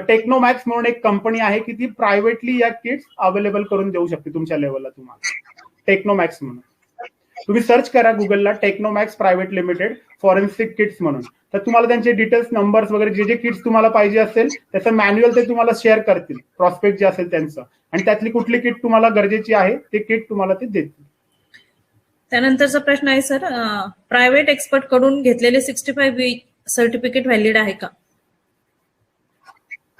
टेक्नोमॅक्स म्हणून एक कंपनी आहे की ती प्रायव्हेटली या किट्स अवेलेबल करून देऊ शकते तुमच्या लेवलला. तुम्हाला टेक्नोमॅक्स म्हणून तुम्ही सर्च करा गुगलला, टेक्नोमॅक्स प्रायव्हेट लिमिटेड फॉरेन्सिक किट्स म्हणून, तर तुम्हाला त्यांचे डिटेल्स, नंबर्स वगैरे जे जे किट्स तुम्हाला पाहिजे असेल त्याचं मॅन्युअल ते तुम्हाला शेअर करतील, प्रॉस्पेक्ट जे असेल त्यांचं, आणि त्यातली कुठली किट तुम्हाला गरजेची आहे ते किट तुम्हाला ते देतील.
त्यानंतरचा प्रश्न आहे सर, प्रायव्हेट एक्सपर्ट कडून घेतलेले 65B सर्टिफिकेट व्हॅलिड आहे का?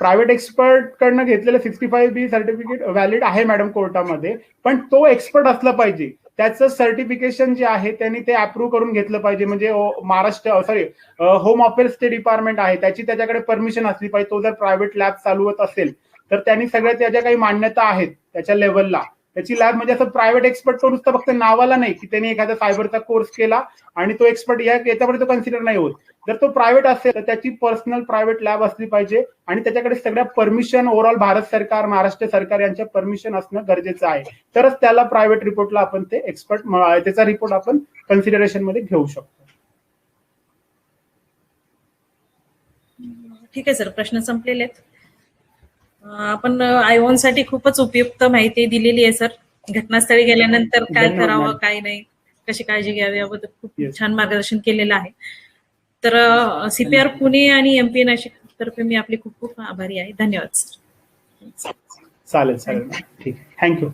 प्रायव्हेट एक्सपर्ट कडनं घेतलेलं 65B सर्टिफिकेट व्हॅलिड आहे मॅडम कोर्टामध्ये, पण तो एक्सपर्ट असला पाहिजे. त्याचं सर्टिफिकेशन जे आहे त्यांनी ते अप्रूव्ह करून घेतलं पाहिजे. म्हणजे होम अफेअर्स ते डिपार्टमेंट आहे त्याची त्याच्याकडे परमिशन असली पाहिजे. तो जर प्रायव्हेट लॅब चालवत असेल तर त्यांनी सगळ्या त्याच्या काही मान्यता आहेत त्याच्या लेवलला, त्याची लॅब, म्हणजे असं प्रायव्हेट एक्सपर्ट तो नुसतं फक्त नावाला नाही की त्यांनी एखादा सायबरचा कोर्स केला आणि तो एक्सपर्ट याच्यामध्ये तो कन्सिडर नाही होत. जर तो प्रायव्हेट असेल तर त्याची पर्सनल प्रायव्हेट लॅब असली पाहिजे आणि त्याच्याकडे सगळ्या परमिशन, ओव्हरऑल भारत सरकार, महाराष्ट्र सरकार यांच्या परमिशन असणं गरजेचं आहे. तरच त्याला प्रायव्हेट रिपोर्टला आपण ते एक्सपर्ट, त्याचा रिपोर्ट आपण कन्सिडरेशन मध्ये घेऊ शकतो.
ठीक आहे सर, प्रश्न संपलेले आहेत. आपण आयओन साठी खूपच उपयुक्त माहिती दिलेली आहे सर. घटनास्थळी गेल्यानंतर काय करावं, काय नाही, कशी काळजी घ्यावी याबद्दल खूप छान मार्गदर्शन केलेलं आहे. तर CPR पुणे आणि MP नाशिक तर्फे मी आपली खूप खूप आभारी आहे. धन्यवाद सर.
चालेल, ठीक आहे. थँक्यू.